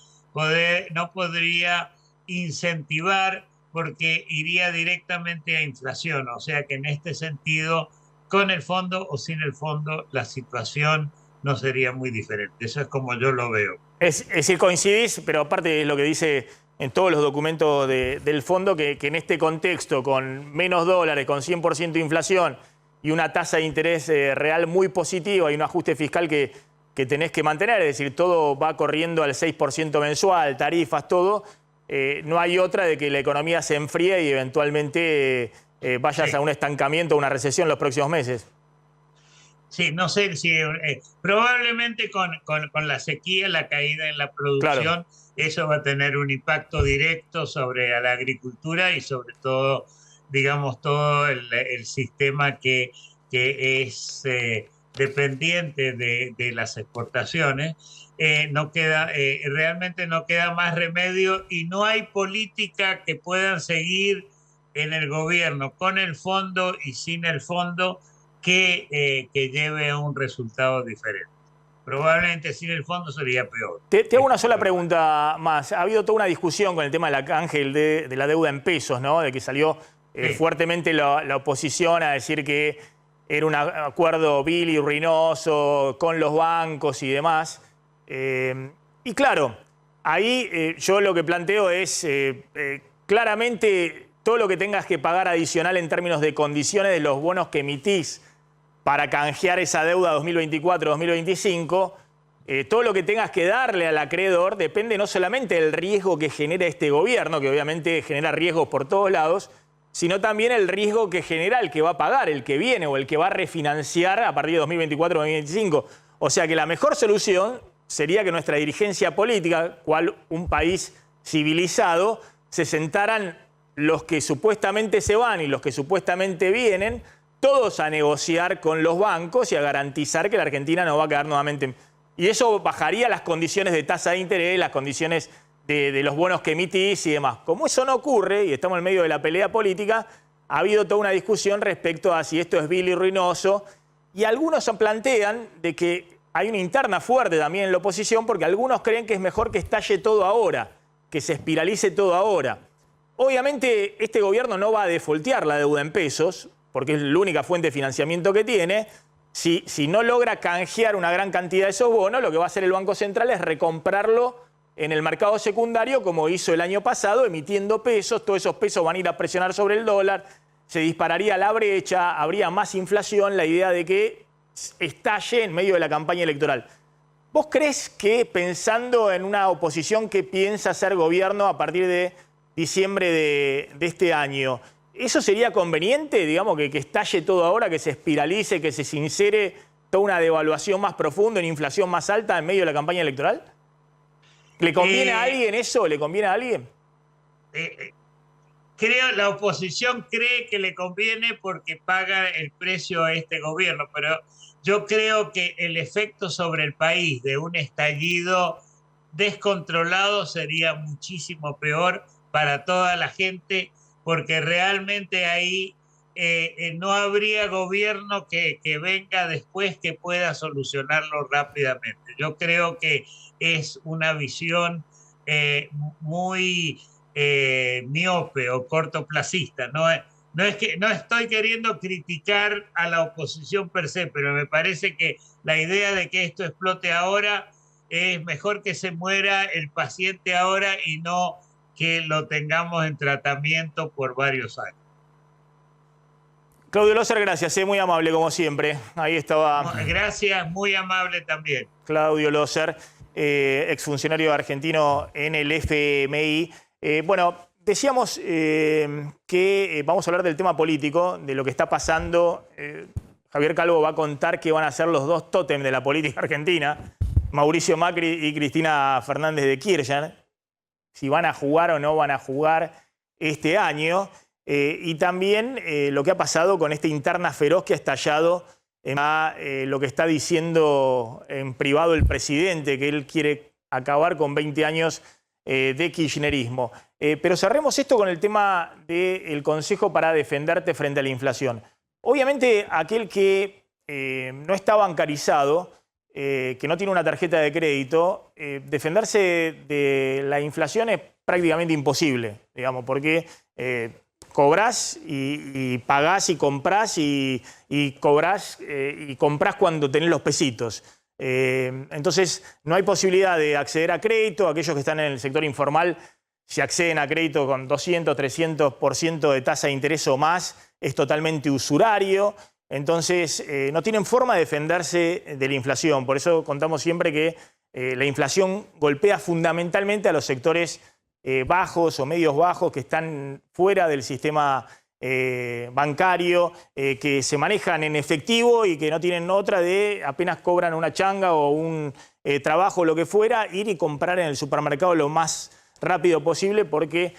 no podría incentivar, porque iría directamente a inflación. O sea que en este sentido, con el fondo o sin el fondo, la situación no sería muy diferente. Eso es como yo lo veo. Es decir, coincidís, pero aparte de lo que dice en todos los documentos del fondo, que en este contexto, con menos dólares, con 100% de inflación y una tasa de interés real muy positiva y un ajuste fiscal que tenés que mantener, es decir, todo va corriendo al 6% mensual, tarifas, todo, no hay otra de que la economía se enfríe y eventualmente vayas a un estancamiento, a una recesión en los próximos meses. Sí, no sé si probablemente con la sequía, la caída en la producción, claro, eso va a tener un impacto directo sobre la agricultura y sobre todo, digamos, todo el sistema que es dependiente de las exportaciones. Realmente no queda más remedio, y no hay política que puedan seguir en el gobierno con el fondo y sin el fondo que lleve a un resultado diferente. Probablemente sin el fondo sería peor. Te hago una sola pregunta más. Ha habido toda una discusión con el tema del canje de la deuda en pesos, ¿no? De que salió fuertemente la oposición a decir que era un acuerdo vil y ruinoso con los bancos y demás. Y claro, ahí yo lo que planteo es claramente todo lo que tengas que pagar adicional en términos de condiciones de los bonos que emitís para canjear esa deuda 2024-2025, todo lo que tengas que darle al acreedor depende no solamente del riesgo que genera este gobierno, que obviamente genera riesgos por todos lados, sino también el riesgo que genera el que va a pagar, el que viene o el que va a refinanciar a partir de 2024-2025. O sea que la mejor solución sería que nuestra dirigencia política, cual un país civilizado, se sentaran los que supuestamente se van y los que supuestamente vienen, todos a negociar con los bancos y a garantizar que la Argentina no va a quedar nuevamente. Y eso bajaría las condiciones de tasa de interés, las condiciones de los bonos que emitís y demás. Como eso no ocurre, y estamos en medio de la pelea política, ha habido toda una discusión respecto a si esto es vil y ruinoso, y algunos plantean de que hay una interna fuerte también en la oposición, porque algunos creen que es mejor que estalle todo ahora, que se espiralice todo ahora. Obviamente este gobierno no va a defaultear la deuda en pesos, porque es la única fuente de financiamiento que tiene. Si no logra canjear una gran cantidad de esos bonos, lo que va a hacer el Banco Central es recomprarlo en el mercado secundario, como hizo el año pasado, emitiendo pesos. Todos esos pesos van a ir a presionar sobre el dólar, se dispararía la brecha, habría más inflación, la idea de que estalle en medio de la campaña electoral. ¿Vos crees que, pensando en una oposición que piensa hacer gobierno a partir de diciembre de este año, eso sería conveniente, digamos, que estalle todo ahora, que se espiralice, que se sincere toda una devaluación más profunda, una inflación más alta en medio de la campaña electoral? ¿Le conviene a alguien eso? ¿Le conviene a alguien? La oposición cree que le conviene porque paga el precio a este gobierno, pero yo creo que el efecto sobre el país de un estallido descontrolado sería muchísimo peor para toda la gente, porque realmente ahí no habría gobierno que venga después que pueda solucionarlo rápidamente. Yo creo que es una visión muy miope o cortoplacista. No estoy queriendo criticar a la oposición per se, pero me parece que la idea de que esto explote ahora es mejor que se muera el paciente ahora y no que lo tengamos en tratamiento por varios años. Claudio Loser, gracias, muy amable como siempre. Ahí estaba. Gracias, muy amable también. Claudio Loser, exfuncionario argentino en el FMI. Bueno, decíamos que vamos a hablar del tema político, de lo que está pasando. Javier Calvo va a contar qué van a ser los dos tótems de la política argentina, Mauricio Macri y Cristina Fernández de Kirchner, si van a jugar o no van a jugar este año. Y también lo que ha pasado con esta interna feroz que ha estallado en lo que está diciendo en privado el presidente, que él quiere acabar con 20 años de kirchnerismo. Pero cerremos esto con el tema del Consejo para Defenderte frente a la inflación. Obviamente aquel que no está bancarizado, que no tiene una tarjeta de crédito, defenderse de la inflación es prácticamente imposible, digamos, porque cobrás y pagás y comprás y cobrás y comprás cuando tenés los pesitos. Entonces no hay posibilidad de acceder a crédito. Aquellos que están en el sector informal, si acceden a crédito con 200, 300% de tasa de interés o más, es totalmente usurario. Entonces no tienen forma de defenderse de la inflación. Por eso contamos siempre que la inflación golpea fundamentalmente a los sectores bajos o medios bajos que están fuera del sistema bancario, que se manejan en efectivo y que no tienen otra de apenas cobran una changa o un trabajo o lo que fuera, ir y comprar en el supermercado lo más rápido posible, porque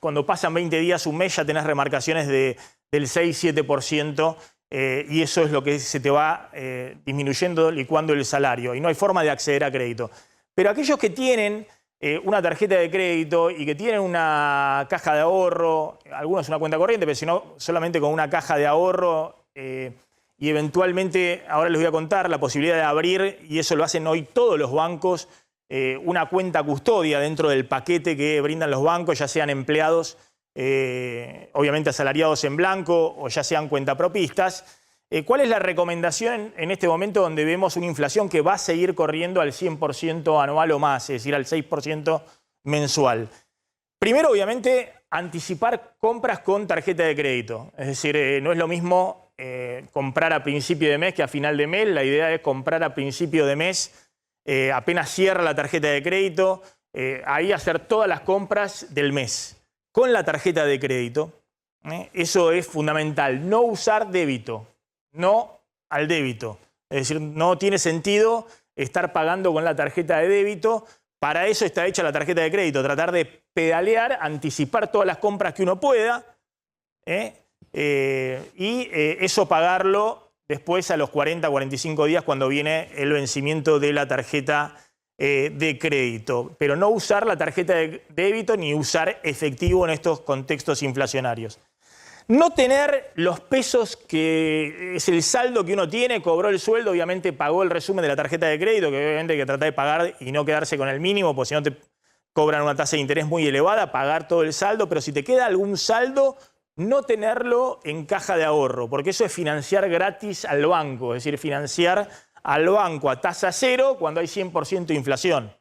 cuando pasan 20 días, un mes, ya tenés remarcaciones del 6-7%, y eso es lo que se te va disminuyendo, licuando el salario, y no hay forma de acceder a crédito. Pero aquellos que tienen una tarjeta de crédito y que tienen una caja de ahorro, algunos una cuenta corriente, pero si no, solamente con una caja de ahorro, y eventualmente, ahora les voy a contar, la posibilidad de abrir, y eso lo hacen hoy todos los bancos, una cuenta custodia dentro del paquete que brindan los bancos, ya sean empleados, obviamente asalariados en blanco, o ya sean cuentapropistas. ¿Cuál es la recomendación en este momento donde vemos una inflación que va a seguir corriendo al 100% anual o más, es decir, al 6% mensual? Primero, obviamente, anticipar compras con tarjeta de crédito. Es decir, no es lo mismo comprar a principio de mes que a final de mes. La idea es comprar a principio de mes, apenas cierra la tarjeta de crédito, ahí hacer todas las compras del mes con la tarjeta de crédito. Eso es fundamental. No usar débito, no al débito. Es decir, no tiene sentido estar pagando con la tarjeta de débito. Para eso está hecha la tarjeta de crédito, tratar de pedalear, anticipar todas las compras que uno pueda y eso pagarlo después a los 40, 45 días cuando viene el vencimiento de la tarjeta de crédito. Pero no usar la tarjeta de débito ni usar efectivo en estos contextos inflacionarios. No tener los pesos que es el saldo que uno tiene, cobró el sueldo, obviamente pagó el resumen de la tarjeta de crédito, que obviamente hay que tratar de pagar y no quedarse con el mínimo, porque si no te cobran una tasa de interés muy elevada, pagar todo el saldo, pero si te queda algún saldo, no tenerlo en caja de ahorro, porque eso es financiar gratis al banco, es decir, financiar al banco a tasa cero cuando hay 100% de inflación.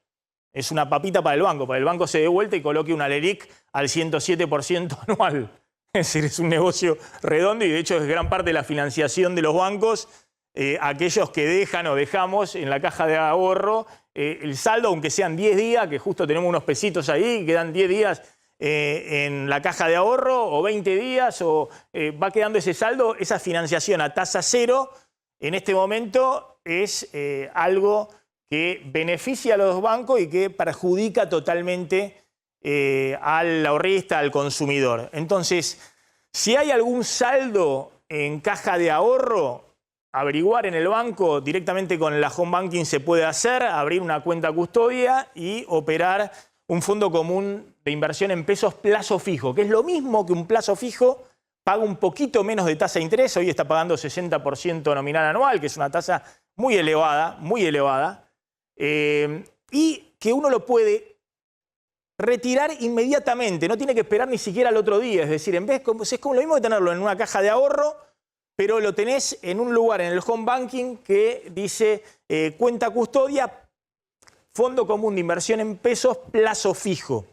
Es una papita para el banco se dé vuelta y coloque una LELIQ al 107% anual. Es decir, es un negocio redondo y de hecho es gran parte de la financiación de los bancos, aquellos que dejan o dejamos en la caja de ahorro el saldo, aunque sean 10 días, que justo tenemos unos pesitos ahí, quedan 10 días en la caja de ahorro o 20 días, o va quedando ese saldo, esa financiación a tasa cero, en este momento es algo que beneficia a los bancos y que perjudica totalmente al ahorrista, al consumidor. Entonces, si hay algún saldo en caja de ahorro, averiguar en el banco, directamente con la home banking se puede hacer, abrir una cuenta custodia y operar un fondo común de inversión en pesos plazo fijo, que es lo mismo que un plazo fijo, paga un poquito menos de tasa de interés, hoy está pagando 60% nominal anual, que es una tasa muy elevada, y que uno lo puede retirar inmediatamente, no tiene que esperar ni siquiera al otro día. Es decir, es como lo mismo que tenerlo en una caja de ahorro, pero lo tenés en un lugar en el home banking que dice cuenta custodia, fondo común de inversión en pesos, plazo fijo.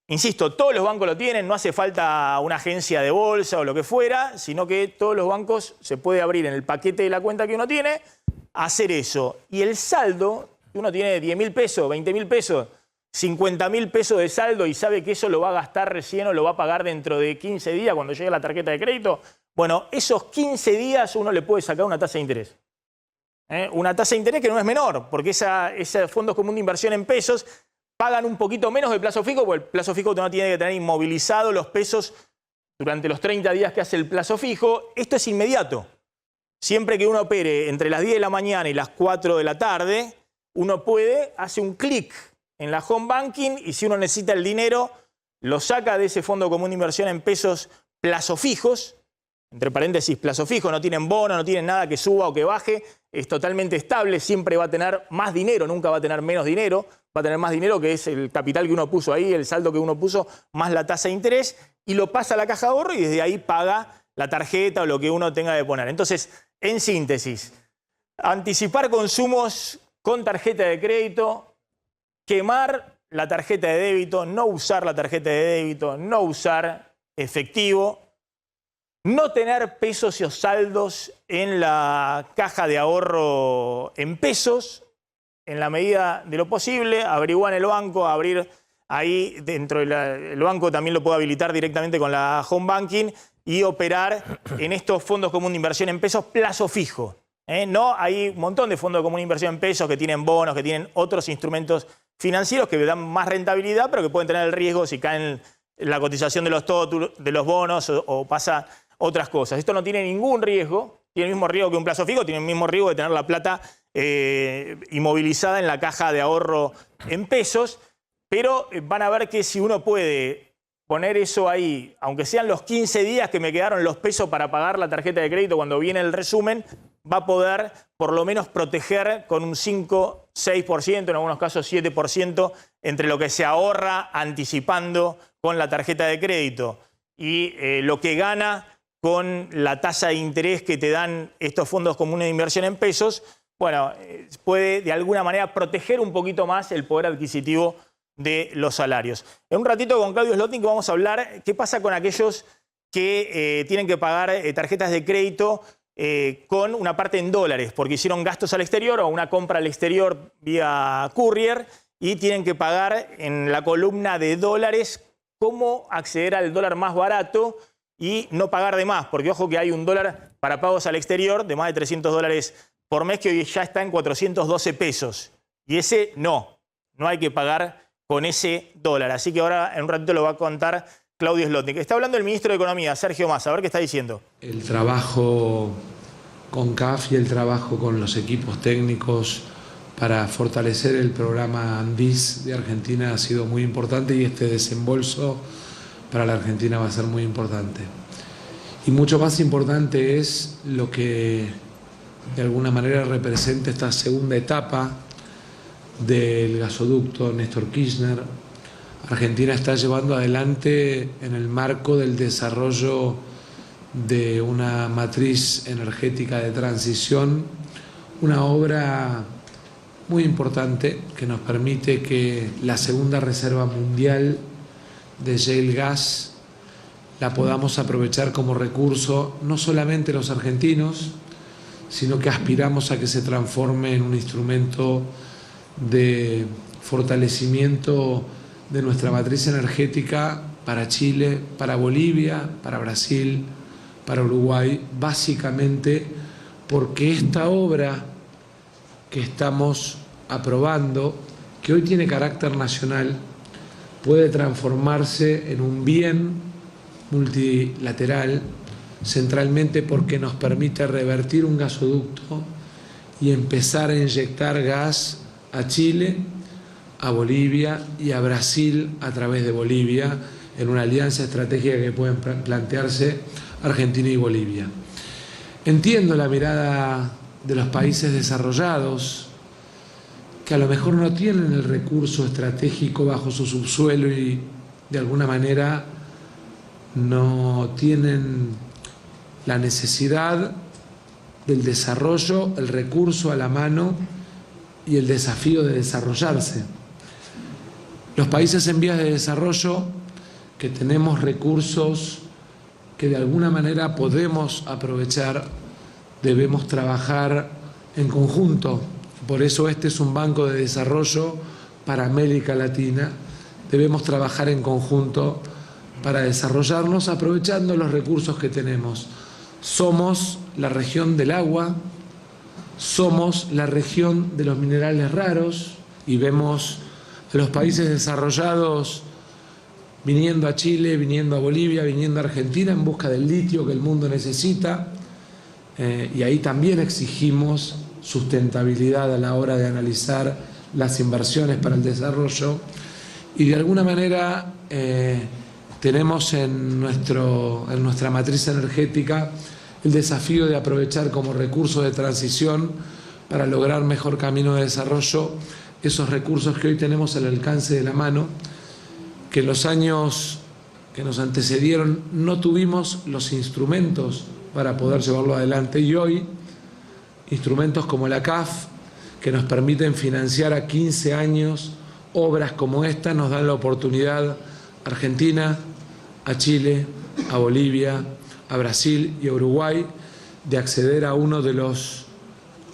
Insisto, todos los bancos lo tienen, no hace falta una agencia de bolsa o lo que fuera, sino que todos los bancos se puede abrir en el paquete de la cuenta que uno tiene, hacer eso. Y el saldo, uno tiene 10.000 pesos, 20.000 pesos, 50.000 pesos de saldo y sabe que eso lo va a gastar recién o lo va a pagar dentro de 15 días cuando llegue la tarjeta de crédito. Bueno, esos 15 días uno le puede sacar una tasa de interés. Una tasa de interés que no es menor, porque esos fondos comunes de inversión en pesos pagan un poquito menos del plazo fijo, porque el plazo fijo uno tiene que tener inmovilizados los pesos durante los 30 días que hace el plazo fijo. Esto es inmediato. Siempre que uno opere entre las 10 de la mañana y las 4 de la tarde, uno hace un clic en la home banking y si uno necesita el dinero, lo saca de ese fondo común de inversión en pesos plazo fijos, entre paréntesis plazo fijo, no tienen bono, no tienen nada que suba o que baje, es totalmente estable, siempre va a tener más dinero, nunca va a tener menos dinero, va a tener más dinero que es el capital que uno puso ahí, el saldo que uno puso, más la tasa de interés, y lo pasa a la caja de ahorro y desde ahí paga la tarjeta o lo que uno tenga de poner. Entonces, en síntesis, anticipar consumos con tarjeta de crédito, quemar la tarjeta de débito, no usar la tarjeta de débito, no usar efectivo, no tener pesos o saldos en la caja de ahorro en pesos, en la medida de lo posible, averiguar en el banco, abrir ahí dentro del banco también lo puede habilitar directamente con la home banking y operar en estos fondos comunes de inversión en pesos plazo fijo. No, hay un montón de fondos comunes de inversión en pesos que tienen bonos, que tienen otros instrumentos financieros que dan más rentabilidad, pero que pueden tener el riesgo si caen la cotización de los bonos o pasa otras cosas. Esto no tiene ningún riesgo, tiene el mismo riesgo que un plazo fijo, tiene el mismo riesgo de tener la plata inmovilizada en la caja de ahorro en pesos, pero van a ver que si uno puede poner eso ahí, aunque sean los 15 días que me quedaron los pesos para pagar la tarjeta de crédito cuando viene el resumen, va a poder por lo menos proteger con un 5, 6%, en algunos casos 7%, entre lo que se ahorra anticipando con la tarjeta de crédito y lo que gana con la tasa de interés que te dan estos fondos comunes de inversión en pesos. Bueno, puede de alguna manera proteger un poquito más el poder adquisitivo de los salarios. En un ratito con Claudio Slotnick vamos a hablar qué pasa con aquellos que tienen que pagar tarjetas de crédito con una parte en dólares, porque hicieron gastos al exterior o una compra al exterior vía courier y tienen que pagar en la columna de dólares cómo acceder al dólar más barato y no pagar de más, porque ojo que hay un dólar para pagos al exterior de más de 300 dólares por mes que hoy ya está en 412 pesos. Y ese no hay que pagar con ese dólar. Así que ahora en un ratito lo va a contar Claudio Zlotnik. Está hablando el ministro de Economía, Sergio Massa, a ver qué está diciendo. El trabajo con CAF y el trabajo con los equipos técnicos para fortalecer el programa Andis de Argentina ha sido muy importante y este desembolso para la Argentina va a ser muy importante. Y mucho más importante es lo que de alguna manera representa esta segunda etapa del gasoducto Néstor Kirchner. Argentina está llevando adelante en el marco del desarrollo de una matriz energética de transición, una obra muy importante que nos permite que la segunda reserva mundial de shale gas la podamos aprovechar como recurso, no solamente los argentinos, sino que aspiramos a que se transforme en un instrumento de fortalecimiento de nuestra matriz energética para Chile, para Bolivia, para Brasil, para Uruguay, básicamente porque esta obra que estamos aprobando, que hoy tiene carácter nacional, puede transformarse en un bien multilateral, centralmente porque nos permite revertir un gasoducto y empezar a inyectar gas a Chile, a Bolivia y a Brasil a través de Bolivia, en una alianza estratégica que pueden plantearse Argentina y Bolivia. Entiendo la mirada de los países desarrollados, que a lo mejor no tienen el recurso estratégico bajo su subsuelo y de alguna manera no tienen la necesidad del desarrollo, el recurso a la mano y el desafío de desarrollarse. Los países en vías de desarrollo, que tenemos recursos que de alguna manera podemos aprovechar, debemos trabajar en conjunto. Por eso este es un banco de desarrollo para América Latina. Debemos trabajar en conjunto para desarrollarnos aprovechando los recursos que tenemos. Somos la región del agua, somos la región de los minerales raros y vemos a los países desarrollados viniendo a Chile, viniendo a Bolivia, viniendo a Argentina en busca del litio que el mundo necesita. Y ahí también exigimos sustentabilidad a la hora de analizar las inversiones para el desarrollo. Y de alguna manera tenemos en nuestra matriz energética el desafío de aprovechar como recurso de transición para lograr mejor camino de desarrollo esos recursos que hoy tenemos al alcance de la mano, que en los años que nos antecedieron no tuvimos los instrumentos para poder llevarlo adelante y hoy instrumentos como la CAF, que nos permiten financiar a 15 años obras como esta, nos dan la oportunidad a Argentina, a Chile, a Bolivia, a Brasil y a Uruguay de acceder a uno de los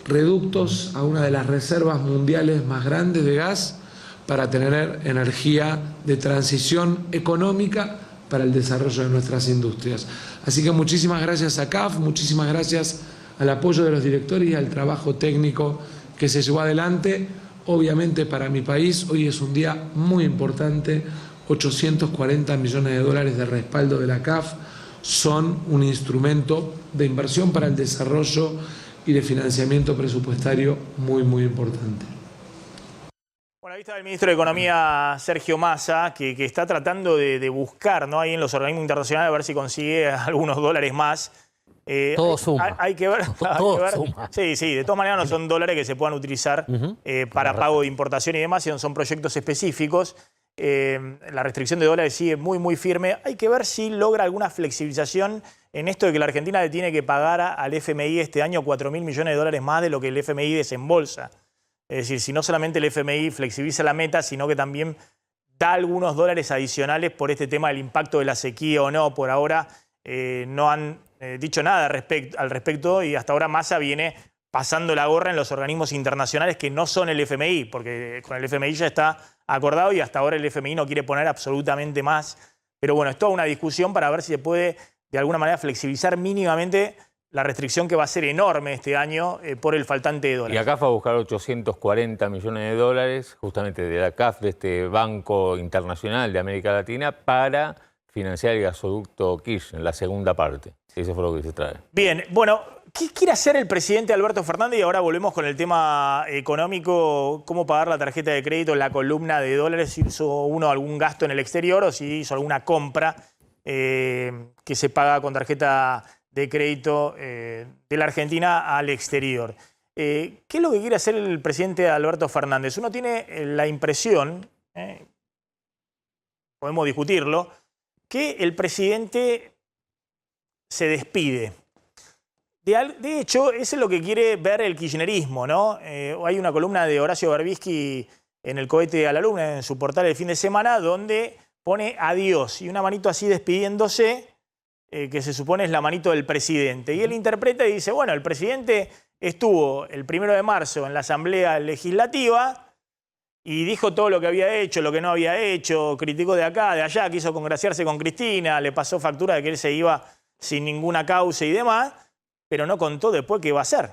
reductos, a una de las reservas mundiales más grandes de gas para tener energía de transición económica para el desarrollo de nuestras industrias. Así que muchísimas gracias a CAF, muchísimas gracias al apoyo de los directores y al trabajo técnico que se llevó adelante. Obviamente para mi país hoy es un día muy importante, 840 millones de dólares de respaldo de la CAF son un instrumento de inversión para el desarrollo y de financiamiento presupuestario muy, muy importante. Bueno, ahí está el ministro de Economía, Sergio Massa, que está tratando de buscar, ¿no?, ahí en los organismos internacionales a ver si consigue algunos dólares más. Todo suma. Hay que ver. Todo suma. Sí, de todas maneras no son dólares que se puedan utilizar para pago de importación y demás, sino son proyectos específicos. La restricción de dólares sigue muy, muy firme. Hay que ver si logra alguna flexibilización en esto de que la Argentina le tiene que pagar al FMI este año 4.000 millones de dólares más de lo que el FMI desembolsa. Es decir, si no solamente el FMI flexibiliza la meta, sino que también da algunos dólares adicionales por este tema del impacto de la sequía o no. Por ahora no han dicho nada al respecto y hasta ahora Massa viene pasando la gorra en los organismos internacionales que no son el FMI, porque con el FMI ya está acordado y hasta ahora el FMI no quiere poner absolutamente más Pero bueno, es toda una discusión para ver si se puede de alguna manera flexibilizar mínimamente la restricción que va a ser enorme este año por el faltante de dólares. Y acá fue a buscar 840 millones de dólares, justamente de la CAF, de este Banco Internacional de América Latina, para financiar el gasoducto Kirchner, la segunda parte. Eso fue lo que se trae. Bien, bueno, ¿qué quiere hacer el presidente Alberto Fernández? Y ahora volvemos con el tema económico, cómo pagar la tarjeta de crédito, la columna de dólares, si hizo uno algún gasto en el exterior o si hizo alguna compra que se paga con tarjeta de crédito de la Argentina al exterior. ¿Qué es lo que quiere hacer el presidente Alberto Fernández? Uno tiene la impresión, podemos discutirlo, que el presidente se despide. De hecho, eso es lo que quiere ver el kirchnerismo, ¿no? Hay una columna de Horacio Berbisky en El cohete a la luna, en su portal el fin de semana, donde pone adiós y una manito así despidiéndose, que se supone es la manito del presidente. Y él interpreta y dice, bueno, el presidente estuvo el 1 de marzo en la Asamblea Legislativa y dijo todo lo que había hecho, lo que no había hecho, criticó de acá, de allá, quiso congraciarse con Cristina, le pasó factura de que él se iba sin ninguna causa y demás, pero no contó después qué va a hacer.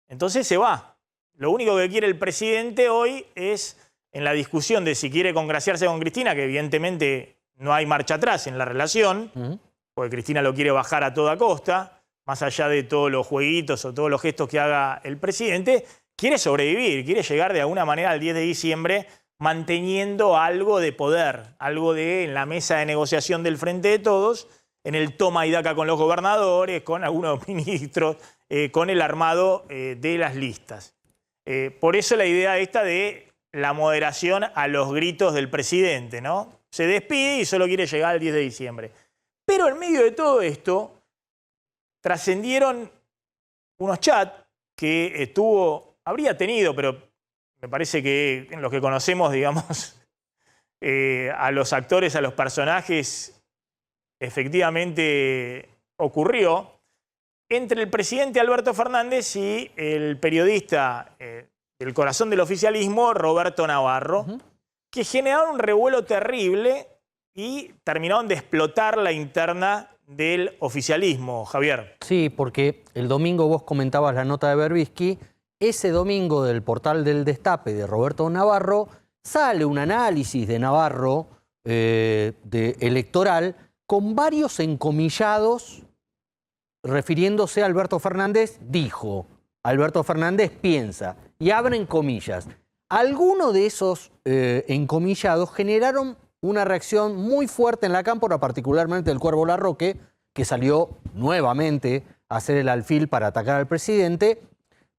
Entonces se va. Lo único que quiere el presidente hoy es, en la discusión de si quiere congraciarse con Cristina, que evidentemente no hay marcha atrás en la relación, porque Cristina lo quiere bajar a toda costa, más allá de todos los jueguitos o todos los gestos que haga el presidente, quiere sobrevivir, quiere llegar de alguna manera al 10 de diciembre manteniendo algo de poder, algo de en la mesa de negociación del Frente de Todos, en el toma y daca con los gobernadores, con algunos ministros, con el armado de las listas. Por eso la idea esta de la moderación a los gritos del presidente, ¿no? Se despide y solo quiere llegar al 10 de diciembre. Pero en medio de todo esto, trascendieron unos chats que habría tenido, pero me parece que en los que conocemos, digamos, a los actores, a los personajes, efectivamente ocurrió, entre el presidente Alberto Fernández y el periodista del corazón del oficialismo, Roberto Navarro, que generaron un revuelo terrible y terminaron de explotar la interna del oficialismo, Javier. Sí, porque el domingo vos comentabas la nota de Berbisky, ese domingo del portal del Destape de Roberto Navarro sale un análisis de Navarro electoral con varios encomillados refiriéndose a Alberto Fernández, dijo, Alberto Fernández piensa, y abren comillas. Algunos de esos encomillados generaron una reacción muy fuerte en la cámpora, particularmente el Cuervo Larroque, que salió nuevamente a hacer el alfil para atacar al presidente.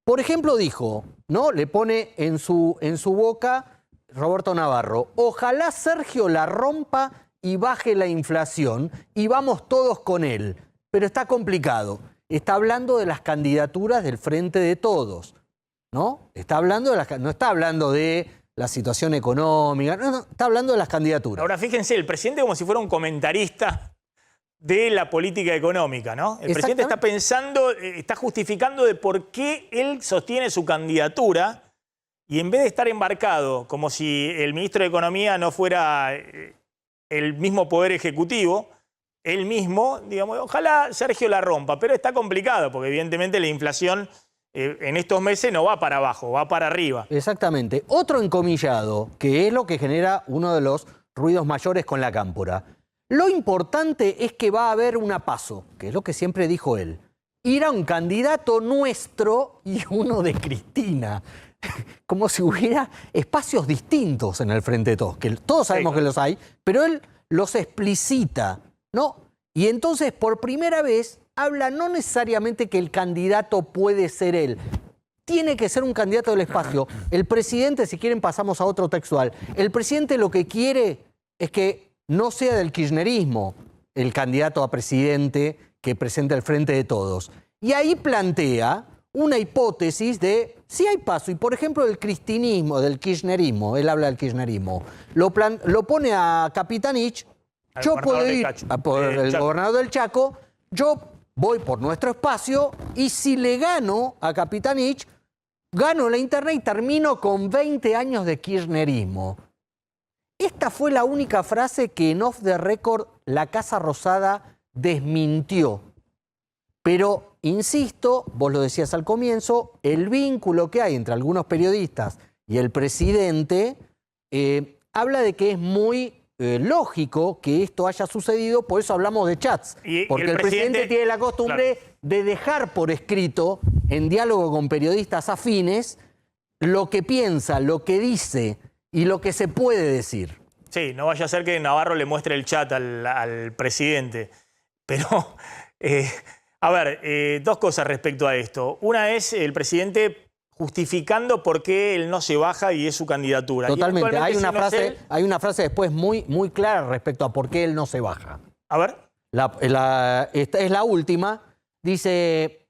Por ejemplo, dijo, ¿no? Le pone en su boca Roberto Navarro, ojalá Sergio la rompa y baje la inflación y vamos todos con él. Pero está complicado. Está hablando de las candidaturas del Frente de Todos, ¿no? No está hablando de la situación económica, no, está hablando de las candidaturas. Ahora fíjense, el presidente como si fuera un comentarista de la política económica, ¿no? El presidente está pensando, está justificando de por qué él sostiene su candidatura y en vez de estar embarcado como si el ministro de Economía no fuera el mismo poder ejecutivo, él mismo, digamos, ojalá Sergio la rompa, pero está complicado porque evidentemente la inflación en estos meses no va para abajo, va para arriba. Exactamente. Otro encomillado, que es lo que genera uno de los ruidos mayores con la cámpora. Lo importante es que va a haber una PASO, que es lo que siempre dijo él. Irá un candidato nuestro y uno de Cristina. Como si hubiera espacios distintos en el Frente de Todos, que todos sabemos que los hay, pero él los explicita, ¿no? Y entonces, por primera vez, habla no necesariamente que el candidato puede ser él. Tiene que ser un candidato del espacio. El presidente, si quieren pasamos a otro textual, el presidente lo que quiere es que no sea del kirchnerismo el candidato a presidente que presenta el Frente de Todos. Y ahí plantea una hipótesis de si hay paso. Y por ejemplo el cristinismo, del kirchnerismo, él habla del kirchnerismo, lo pone a Capitanich, yo puedo ir por el gobernador del Chaco, yo voy por nuestro espacio y si le gano a Capitanich, gano la interna y termino con 20 años de kirchnerismo. esta fue la única frase que en off the record la Casa Rosada desmintió. Pero, insisto, vos lo decías al comienzo, el vínculo que hay entre algunos periodistas y el presidente habla de que es muy lógico que esto haya sucedido, por eso hablamos de chats. Porque el presidente tiene la costumbre de dejar por escrito, en diálogo con periodistas afines, lo que piensa, lo que dice y lo que se puede decir. Sí, no vaya a ser que Navarro le muestre el chat al presidente. Pero, a ver, dos cosas respecto a esto. Una es el presidente justificando por qué él no se baja y es su candidatura. Totalmente. Hay una frase después muy clara respecto a por qué él no se baja. A ver. Esta es la última. Dice,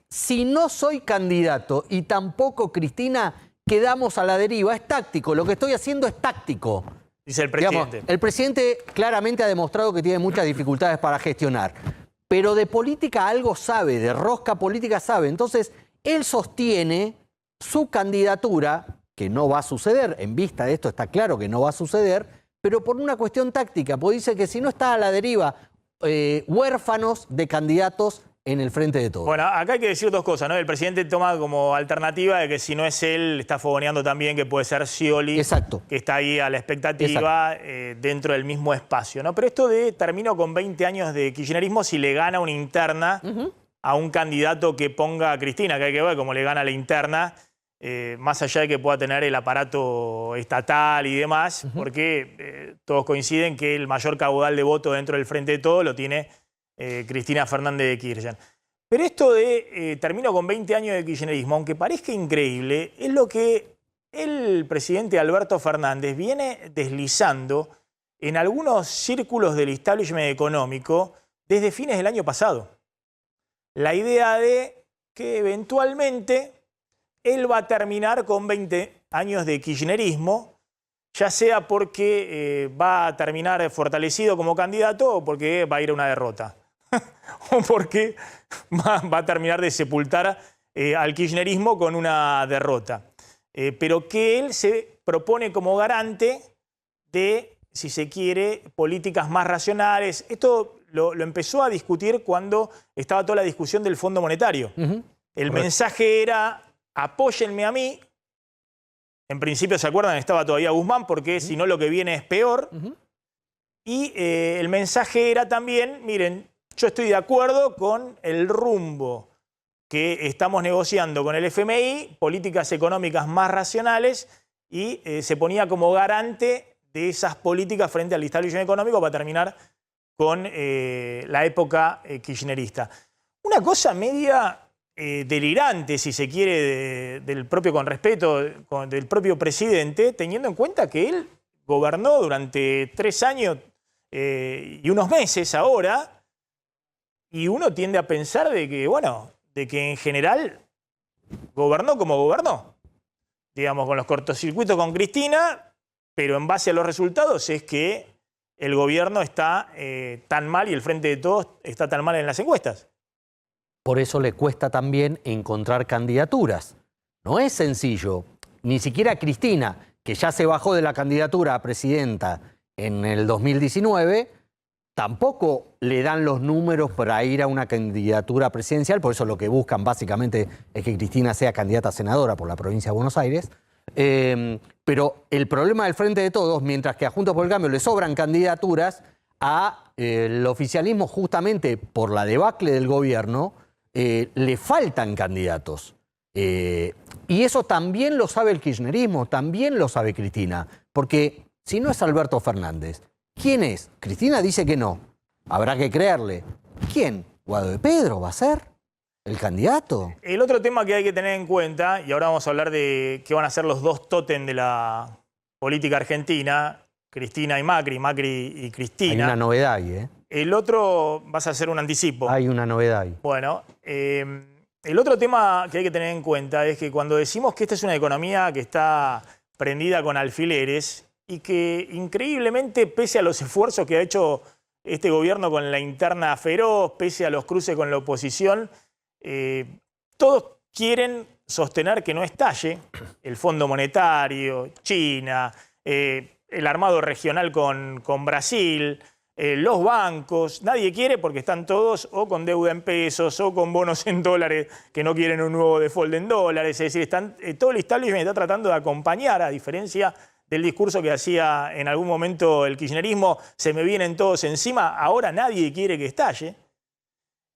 si no soy candidato y tampoco Cristina, quedamos a la deriva. Es táctico. Lo que estoy haciendo es táctico. Dice el presidente. Digamos, el presidente claramente ha demostrado que tiene muchas dificultades para gestionar. Pero de política algo sabe, de rosca política sabe. Entonces, él sostiene su candidatura, que no va a suceder, en vista de esto está claro que no va a suceder, pero por una cuestión táctica, porque dice que si no está a la deriva, huérfanos de candidatos en el frente de todos. Bueno, acá hay que decir dos cosas, ¿no? El presidente toma como alternativa de que si no es él, está fogoneando también que puede ser Scioli, exacto, que está ahí a la expectativa dentro del mismo espacio, ¿no? Pero esto de termino con 20 años de kirchnerismo si le gana una interna a un candidato que ponga a Cristina, que hay que ver cómo le gana la interna, más allá de que pueda tener el aparato estatal y demás, porque todos coinciden que el mayor caudal de votos dentro del Frente de Todos lo tiene Cristina Fernández de Kirchner. Pero esto de termino con 20 años de kirchnerismo, aunque parezca increíble, es lo que el presidente Alberto Fernández viene deslizando en algunos círculos del establishment económico desde fines del año pasado. La idea de que eventualmente él va a terminar con 20 años de kirchnerismo, ya sea porque va a terminar fortalecido como candidato o porque va a ir a una derrota. O porque va a terminar de sepultar al kirchnerismo con una derrota. Pero que él se propone como garante de, si se quiere, políticas más racionales. Esto lo empezó a discutir cuando estaba toda la discusión del Fondo Monetario. El mensaje era, apóyenme a mí. En principio, ¿se acuerdan? Estaba todavía Guzmán, porque si no lo que viene es peor. Y el mensaje era también, miren, yo estoy de acuerdo con el rumbo que estamos negociando con el FMI, políticas económicas más racionales, y se ponía como garante de esas políticas frente al establishment económico para terminar con la época kirchnerista. Una cosa media delirante, si se quiere, del propio, con respeto, del propio presidente, teniendo en cuenta que él gobernó durante 3 años y unos meses ahora, y uno tiende a pensar de que, bueno, de que en general gobernó como gobernó. Digamos, con los cortocircuitos con Cristina, pero en base a los resultados es que el gobierno está tan mal y el Frente de Todos está tan mal en las encuestas. Por eso le cuesta también encontrar candidaturas. No es sencillo. Ni siquiera Cristina, que ya se bajó de la candidatura a presidenta en el 2019, tampoco le dan los números para ir a una candidatura presidencial. Por eso lo que buscan básicamente es que Cristina sea candidata a senadora por la provincia de Buenos Aires. Pero el problema del Frente de Todos, mientras que a Juntos por el Cambio le sobran candidaturas, al oficialismo, justamente por la debacle del gobierno, le faltan candidatos. Y eso también lo sabe el kirchnerismo, también lo sabe Cristina. Porque si no es Alberto Fernández, ¿quién es? Cristina dice que no. Habrá que creerle. ¿Quién? ¿Guado de Pedro va a ser el candidato? El otro tema que hay que tener en cuenta, y ahora vamos a hablar de qué van a ser los dos tótem de la política argentina, Cristina y Macri, Macri y Cristina. Hay una novedad ahí, ¿eh? El otro, vas a hacer un anticipo. Hay una novedad ahí. Bueno, el otro tema que hay que tener en cuenta es que cuando decimos que esta es una economía que está prendida con alfileres y que increíblemente, pese a los esfuerzos que ha hecho este gobierno con la interna feroz, pese a los cruces con la oposición, todos quieren sostener que no estalle el Fondo Monetario, China, el armado regional con Brasil, los bancos. Nadie quiere porque están todos o con deuda en pesos o con bonos en dólares que no quieren un nuevo default en dólares. Es decir, todo el establishment está tratando de acompañar, a diferencia del discurso que hacía en algún momento el kirchnerismo, se me vienen todos encima. Ahora nadie quiere que estalle.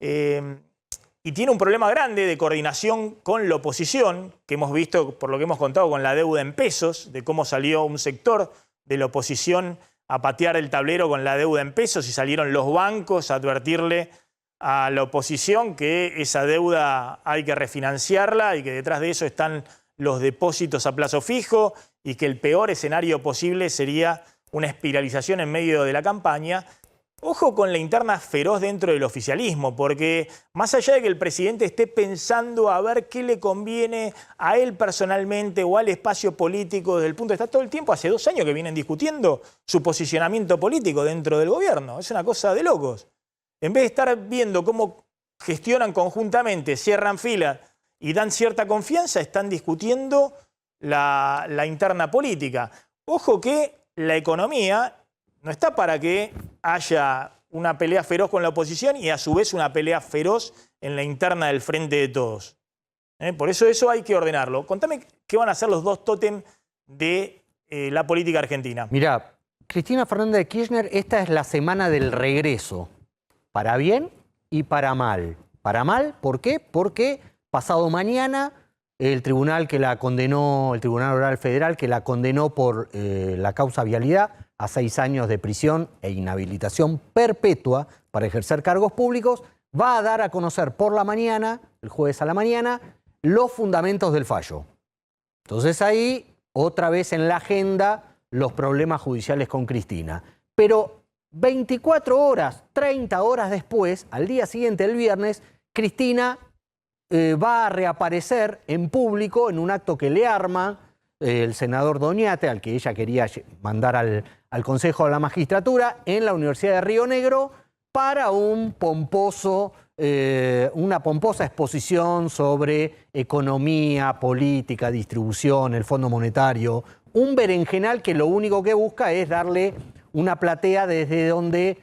Y tiene un problema grande de coordinación con la oposición, que hemos visto, por lo que hemos contado, con la deuda en pesos, de cómo salió un sector de la oposición a patear el tablero con la deuda en pesos y salieron los bancos a advertirle a la oposición que esa deuda hay que refinanciarla y que detrás de eso están los depósitos a plazo fijo y que el peor escenario posible sería una espiralización en medio de la campaña. Ojo con la interna feroz dentro del oficialismo, porque más allá de que el presidente esté pensando a ver qué le conviene a él personalmente o al espacio político desde el punto de vista, todo el tiempo, hace 2 años que vienen discutiendo su posicionamiento político dentro del gobierno. Es una cosa de locos. En vez de estar viendo cómo gestionan conjuntamente, cierran filas y dan cierta confianza, están discutiendo la interna política. Ojo que la economía no está para que haya una pelea feroz con la oposición y a su vez una pelea feroz en la interna del Frente de Todos. Por eso hay que ordenarlo. Contame qué van a ser los 2 tótem de la política argentina. Mirá, Cristina Fernández de Kirchner, esta es la semana del regreso, para bien y para mal. Para mal, ¿por qué? Porque pasado mañana el tribunal que la condenó, el Tribunal Oral Federal que la condenó por la causa vialidad a 6 años de prisión e inhabilitación perpetua para ejercer cargos públicos, va a dar a conocer por la mañana, el jueves a la mañana, los fundamentos del fallo. Entonces ahí, otra vez en la agenda, los problemas judiciales con Cristina. Pero 24 horas, 30 horas después, al día siguiente, el viernes, Cristina va a reaparecer en público en un acto que le arma el senador Doñate, al que ella quería mandar al Consejo de la Magistratura, en la Universidad de Río Negro, para una pomposa exposición sobre economía, política, distribución, el Fondo Monetario, un berenjenal que lo único que busca es darle una platea desde donde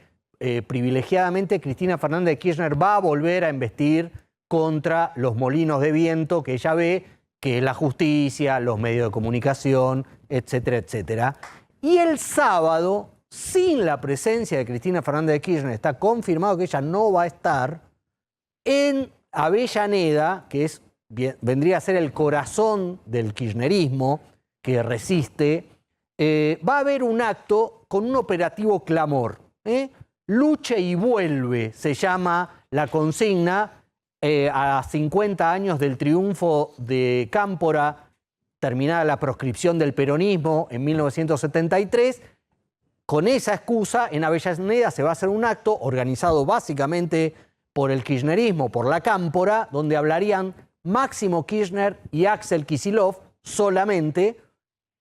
privilegiadamente Cristina Fernández de Kirchner va a volver a embestir contra los molinos de viento que ella ve, que es la justicia, los medios de comunicación, etcétera, etcétera. Y el sábado, sin la presencia de Cristina Fernández de Kirchner, está confirmado que ella no va a estar en Avellaneda, que vendría a ser el corazón del kirchnerismo, que resiste. Va a haber un acto con un operativo clamor. Luche y vuelve, se llama la consigna, a 50 años del triunfo de Cámpora, terminada la proscripción del peronismo en 1973. Con esa excusa, en Avellaneda se va a hacer un acto organizado básicamente por el kirchnerismo, por la Cámpora, donde hablarían Máximo Kirchner y Axel Kicillof solamente,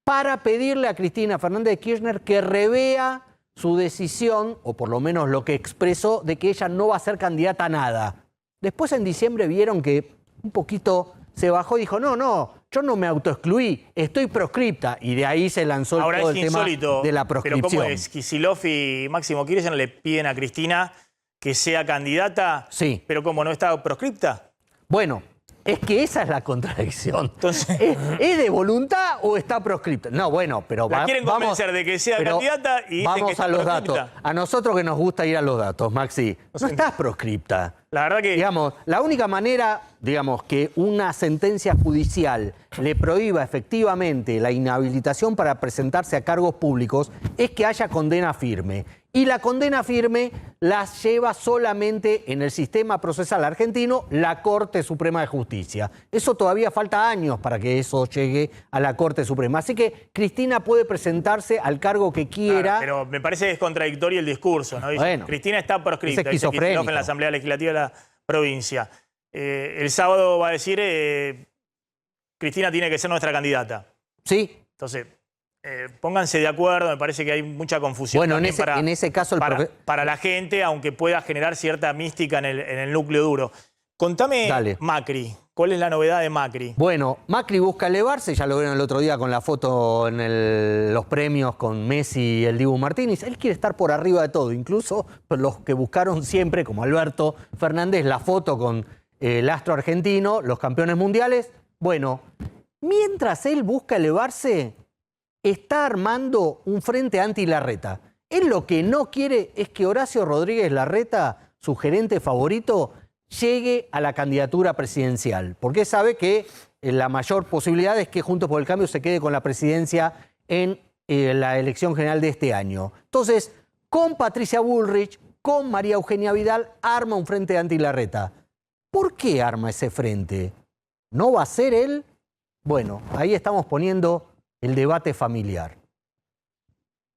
para pedirle a Cristina Fernández de Kirchner que revea su decisión, o por lo menos lo que expresó, de que ella no va a ser candidata a nada. Después en diciembre vieron que un poquito se bajó y dijo, no, yo no me autoexcluí, estoy proscripta. Y de ahí se lanzó todo el tema de la proscripción. Pero ¿cómo es? Kicillof y Máximo Kirchner le piden a Cristina que sea candidata, sí, pero ¿cómo no está proscripta? Bueno, es que esa es la contradicción. Entonces, ¿Es de voluntad o está proscripta? No, bueno, pero la quieren convencer de que sea candidata y dicen vamos que está a los proscripta. datos. A nosotros que nos gusta ir a los datos, Maxi, no estás proscripta. La verdad que... Digamos, la única manera, que una sentencia judicial le prohíba efectivamente la inhabilitación para presentarse a cargos públicos es que haya condena firme. Y la condena firme la lleva solamente en el sistema procesal argentino la Corte Suprema de Justicia. Eso todavía falta años para que eso llegue a la Corte Suprema. Así que Cristina puede presentarse al cargo que quiera. Claro, pero me parece que es contradictorio el discurso, ¿no? Dice, bueno, Cristina está proscripta, es esquizofrénico. Dice en la Asamblea Legislativa de la provincia. El sábado va a decir, Cristina tiene que ser nuestra candidata. Sí. Entonces... pónganse de acuerdo, me parece que hay mucha confusión. Bueno, en ese caso para la gente, aunque pueda generar cierta mística en el núcleo duro. Contame, Dale. Macri, ¿Cuál es la novedad de Macri? Bueno, Macri busca elevarse, ya lo vieron el otro día con la foto en los premios con Messi y el Dibu Martínez. Él quiere estar por arriba de todo, incluso los que buscaron siempre, como Alberto Fernández, la foto con el astro argentino, los campeones mundiales. Bueno, mientras él busca elevarse, está armando un frente anti-Larreta. Él lo que no quiere es que Horacio Rodríguez Larreta, su gerente favorito, llegue a la candidatura presidencial, porque sabe que la mayor posibilidad es que Juntos por el Cambio se quede con la presidencia en la elección general de este año. Entonces, con Patricia Bullrich, con María Eugenia Vidal, arma un frente anti-Larreta. ¿Por qué arma ese frente? ¿No va a ser él? Bueno, ahí estamos poniendo el debate familiar.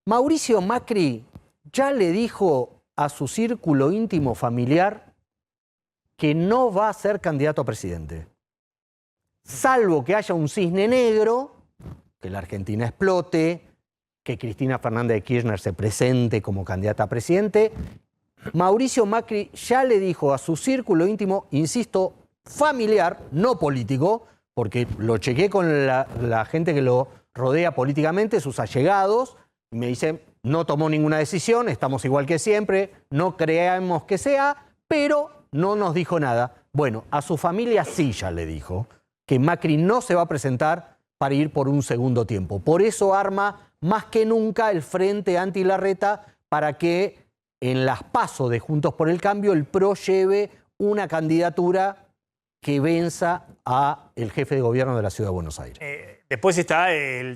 Mauricio Macri ya le dijo a su círculo íntimo familiar que no va a ser candidato a presidente. Salvo que haya un cisne negro, que la Argentina explote, que Cristina Fernández de Kirchner se presente como candidata a presidente, Mauricio Macri ya le dijo a su círculo íntimo, insisto, familiar, no político, porque lo chequé con la gente que lo rodea políticamente, sus allegados, y me dicen, no tomó ninguna decisión, estamos igual que siempre, no creemos que sea, pero no nos dijo nada. Bueno, a su familia sí ya le dijo que Macri no se va a presentar para ir por un segundo tiempo. Por eso arma más que nunca el frente anti-Larreta para que en las PASO de Juntos por el Cambio el PRO lleve una candidatura que venza a el jefe de gobierno de la Ciudad de Buenos Aires. Después está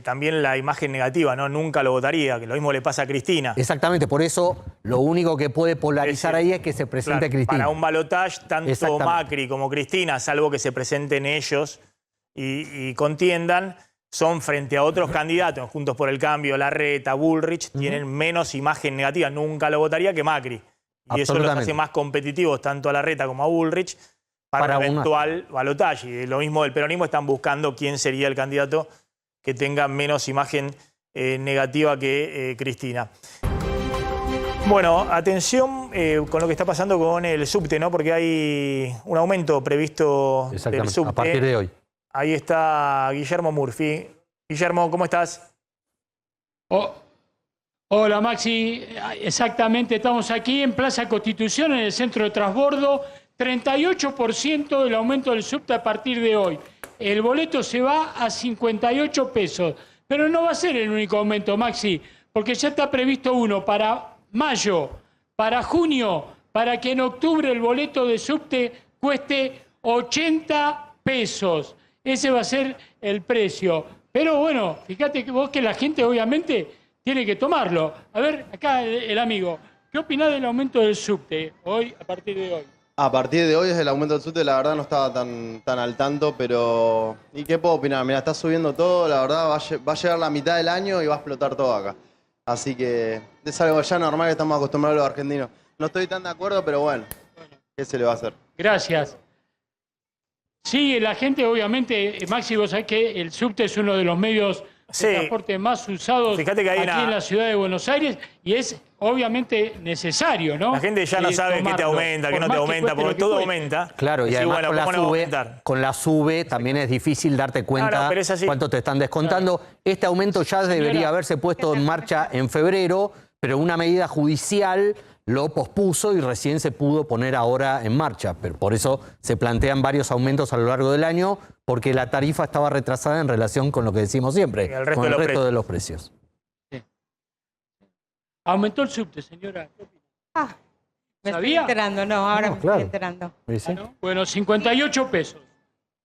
también la imagen negativa, ¿no? Nunca lo votaría, que lo mismo le pasa a Cristina. Exactamente, por eso lo único que puede polarizar ahí es que se presente Cristina. Para un balotaje, tanto Macri como Cristina, salvo que se presenten ellos y contiendan, son frente a otros candidatos, Juntos por el Cambio, Larreta, Bullrich, tienen menos imagen negativa. Nunca lo votaría que Macri. Y eso los hace más competitivos tanto a Larreta como a Bullrich para un eventual balotaje. Y lo mismo del peronismo, están buscando quién sería el candidato que tenga menos imagen negativa que Cristina. Bueno, atención con lo que está pasando con el subte, ¿no? Porque hay un aumento previsto del subte. A partir de hoy. Ahí está Guillermo Murphy. Guillermo, ¿cómo estás? Hola Maxi, exactamente, estamos aquí en Plaza Constitución, en el centro de transbordo. 38% del aumento del subte a partir de hoy. El boleto se va a 58 pesos. Pero no va a ser el único aumento, Maxi, porque ya está previsto uno para mayo, para junio, para que en octubre el boleto de subte cueste 80 pesos. Ese va a ser el precio. Pero bueno, fíjate que vos que la gente obviamente tiene que tomarlo. A ver, acá el amigo, ¿qué opinás del aumento del subte hoy, a partir de hoy? A partir de hoy es el aumento del subte, la verdad no estaba tan al tanto, pero... ¿Y qué puedo opinar? Mira, está subiendo todo, la verdad va a llegar la mitad del año y va a explotar todo acá. Así que es algo ya normal que estamos acostumbrados los argentinos. No estoy tan de acuerdo, pero bueno, ¿qué se le va a hacer? Gracias. Sí, la gente obviamente, Maxi, vos sabés que el subte es uno de los medios de transporte más usados que hay aquí en la ciudad de Buenos Aires y es obviamente necesario, ¿no? La gente ya no sabe qué te aumenta, qué no te aumenta, porque todo aumenta. Claro, y además con la SUBE también es difícil darte cuenta cuánto te están descontando. Claro. Este aumento ya debería haberse puesto en marcha en febrero, pero una medida judicial lo pospuso y recién se pudo poner ahora en marcha. Pero por eso se plantean varios aumentos a lo largo del año, porque la tarifa estaba retrasada en relación con lo que decimos siempre, con el resto de los precios. Sí. Aumentó el subte, señora. Me estoy enterando, ahora me estoy enterando. ¿Sí? Bueno, 58 pesos.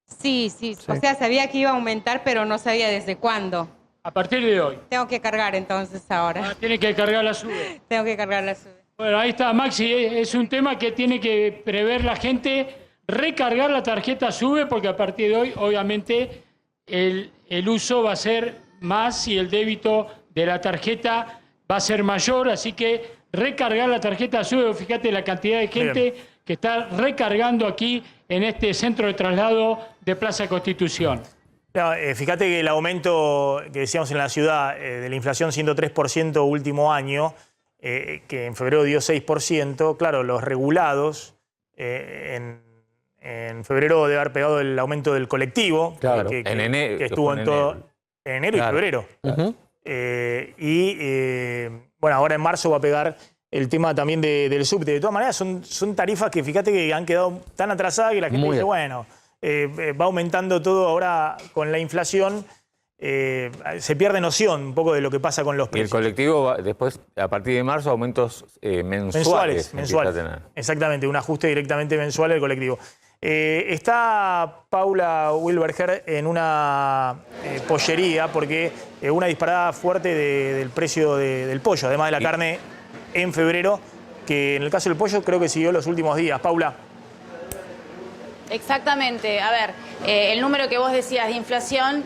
Sí. O sea, sabía que iba a aumentar, pero no sabía desde cuándo. A partir de hoy. Tengo que cargar entonces ahora. Tiene que cargar la SUBE. Tengo que cargar la SUBE. Bueno, ahí está, Maxi. Es un tema que tiene que prever la gente, recargar la tarjeta SUBE, porque a partir de hoy, obviamente, el uso va a ser más y el débito de la tarjeta va a ser mayor, así que recargar la tarjeta SUBE. Fíjate la cantidad de gente que está recargando aquí en este centro de traslado de Plaza Constitución. No, fíjate que el aumento que decíamos en la ciudad de la inflación 103% último año, que en febrero dio 6%, claro, los regulados en En febrero debe haber pegado el aumento del colectivo, Claro, que en enero, estuvo en todo en enero y febrero. Bueno, ahora en marzo va a pegar el tema también del subte. De todas maneras, son tarifas que fíjate que han quedado tan atrasadas que la gente dice, bueno, va aumentando todo ahora con la inflación. Se pierde noción un poco de lo que pasa con los precios. Y el colectivo después, a partir de marzo, aumentos mensuales. Exactamente, un ajuste directamente mensual del colectivo. Está Paula Wilberger en una pollería porque una disparada fuerte del precio del pollo, además de la carne en febrero, que en el caso del pollo creo que siguió los últimos días. Paula. Exactamente. A ver, el número que vos decías de inflación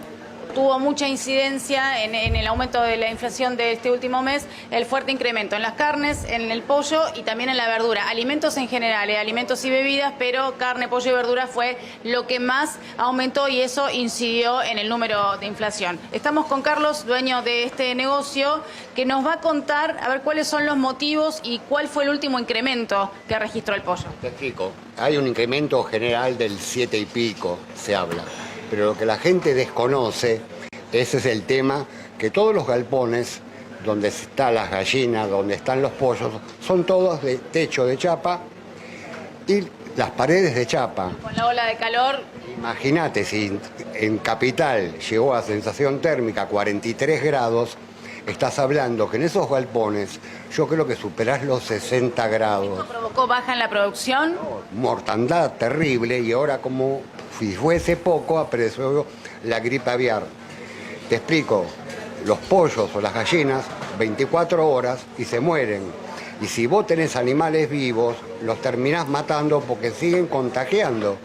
tuvo mucha incidencia en el aumento de la inflación de este último mes, el fuerte incremento en las carnes, en el pollo y también en la verdura. Alimentos en general, alimentos y bebidas, pero carne, pollo y verdura fue lo que más aumentó y eso incidió en el número de inflación. Estamos con Carlos, dueño de este negocio, que nos va a contar a ver cuáles son los motivos y cuál fue el último incremento que registró el pollo. Te explico. Hay un incremento general del 7 y pico, se habla. Pero lo que la gente desconoce, ese es el tema, que todos los galpones, donde están las gallinas, donde están los pollos, son todos de techo de chapa y las paredes de chapa. Con la ola de calor. Imagínate, si en Capital llegó a sensación térmica 43 grados, estás hablando que en esos galpones yo creo que superás los 60 grados. ¿Esto provocó baja en la producción? Mortandad terrible y ahora como si fuese poco apareció la gripe aviar. Te explico, los pollos o las gallinas 24 horas y se mueren. Y si vos tenés animales vivos, los terminás matando porque siguen contagiando.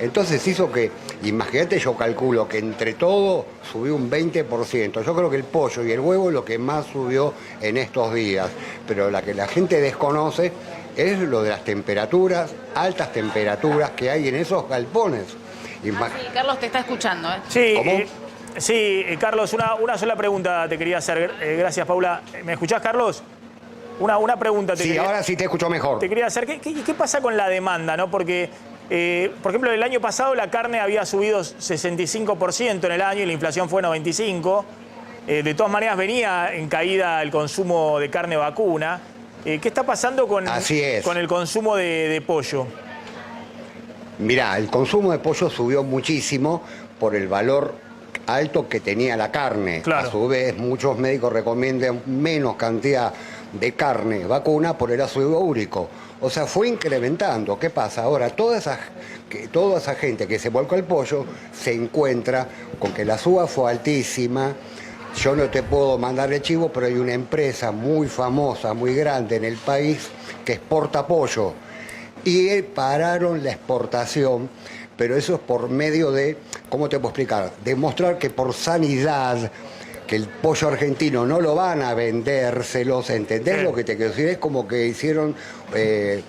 Entonces hizo que, imagínate, yo calculo que entre todo subió un 20%. Yo creo que el pollo y el huevo es lo que más subió en estos días. Pero la que la gente desconoce es lo de las temperaturas, altas temperaturas que hay en esos galpones. Sí, Carlos te está escuchando. Sí, sí, Carlos, una sola pregunta te quería hacer. Gracias, Paula. ¿Me escuchás, Carlos? Una pregunta. Sí, ahora sí te escucho mejor. Te quería hacer. ¿Qué pasa con la demanda, no? Porque, por ejemplo, el año pasado la carne había subido 65% en el año y la inflación fue 95%. De todas maneras venía en caída el consumo de carne vacuna. ¿Qué está pasando con el consumo de pollo? Mirá, el consumo de pollo subió muchísimo por el valor alto que tenía la carne. Claro. A su vez, muchos médicos recomiendan menos cantidad de carne vacuna por el ácido úrico. O sea, fue incrementando. ¿Qué pasa? Ahora, toda esa gente que se volcó al pollo se encuentra con que la suba fue altísima. Yo no te puedo mandar el chivo, pero hay una empresa muy famosa, muy grande en el país que exporta pollo. Y pararon la exportación, pero eso es por medio de, ¿cómo te puedo explicar? Demostrar que por sanidad, que el pollo argentino no lo van a vendérselos, ¿entendés lo que te quiero decir? Es como que hicieron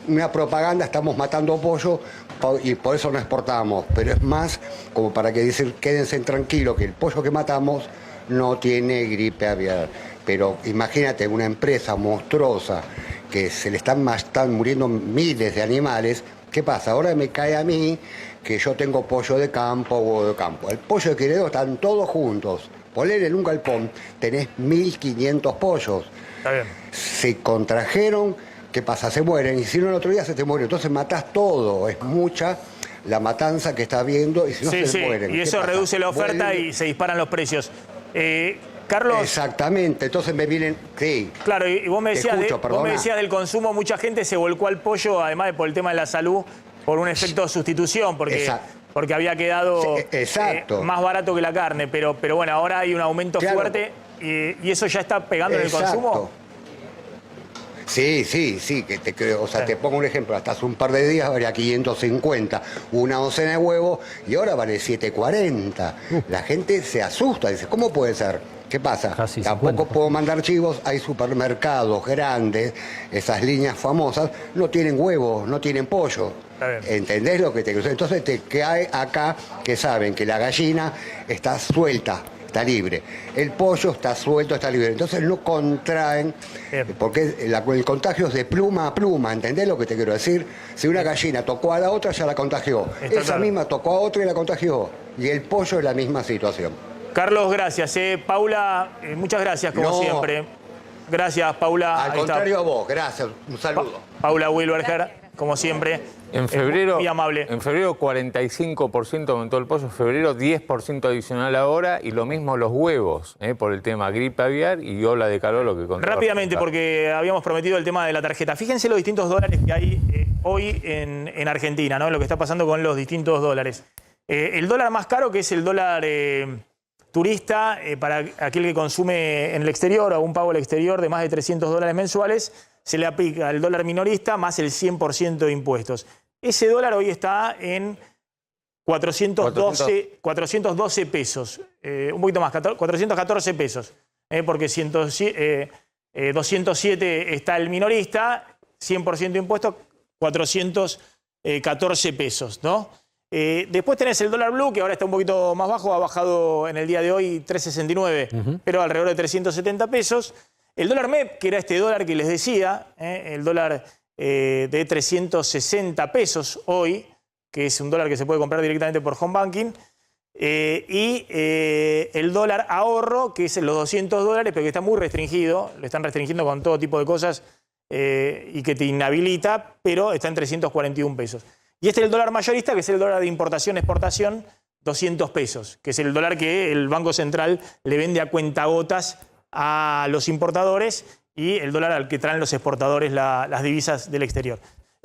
una propaganda, estamos matando pollo y por eso no exportamos, pero es más como para que dicen, quédense tranquilos que el pollo que matamos no tiene gripe aviar. Pero imagínate una empresa monstruosa que se le están muriendo miles de animales. ¿Qué pasa? Ahora me cae a mí que yo tengo pollo de campo, huevo de campo. El pollo de criadero están todos juntos. Poner en un galpón tenés 1.500 pollos. Está bien. Se contrajeron, ¿qué pasa? Se mueren. Y si no, el otro día se te muere. Entonces matás todo. Es mucha la matanza que está habiendo y si no se mueren. Y eso reduce la oferta y se disparan los precios. Carlos. Exactamente, entonces me vienen. Sí. Claro, y vos me decías, vos me decías del consumo, mucha gente se volcó al pollo, además de por el tema de la salud, por un efecto de sustitución, porque había quedado más barato que la carne. Pero bueno, ahora hay un aumento fuerte y eso ya está pegando en el consumo. Sí, que te creo. O sea, te pongo un ejemplo. Hasta hace un par de días valía 550 una docena de huevos y ahora vale 740. La gente se asusta, dice, ¿cómo puede ser? ¿Qué pasa? Tampoco puedo mandar chivos. Hay supermercados grandes, esas líneas famosas, no tienen huevos, no tienen pollo. ¿Entendés lo que te quiero decir? Entonces te cae acá que saben que la gallina está suelta, está libre. El pollo está suelto, está libre. Entonces no contraen, porque el contagio es de pluma a pluma, ¿entendés lo que te quiero decir? Si una gallina tocó a la otra, ya la contagió. Esa misma tocó a otra y la contagió. Y el pollo es la misma situación. Carlos, gracias. Paula, muchas gracias, como siempre. Gracias, Paula. Al contrario a vos, gracias. Un saludo. Paula Wilberger, como siempre. En febrero, muy amable. En febrero 45% aumentó el pollo, en febrero 10% adicional ahora, y lo mismo los huevos, por el tema gripe aviar y ola de calor, lo que contaba. Rápidamente, porque habíamos prometido el tema de la tarjeta. Fíjense los distintos dólares que hay hoy en Argentina, ¿no? Lo que está pasando con los distintos dólares. El dólar más caro, que es el dólar turista, para aquel que consume en el exterior o un pago al exterior de más de $300 mensuales, se le aplica el dólar minorista más el 100% de impuestos. Ese dólar hoy está en 412 pesos, un poquito más, 414 pesos, porque 207 está el minorista, 100% de impuestos, 414 pesos, ¿no? Después tenés el dólar blue, que ahora está un poquito más bajo, ha bajado en el día de hoy 3.69, pero alrededor de 370 pesos. El dólar MEP, que era este dólar que les decía, el dólar de 360 pesos hoy, que es un dólar que se puede comprar directamente por home banking, y el dólar ahorro, que es los $200, pero que está muy restringido, lo están restringiendo con todo tipo de cosas y que te inhabilita, pero está en 341 pesos. Y este es el dólar mayorista, que es el dólar de importación-exportación, 200 pesos, que es el dólar que el Banco Central le vende a cuentagotas a los importadores y el dólar al que traen los exportadores las divisas del exterior.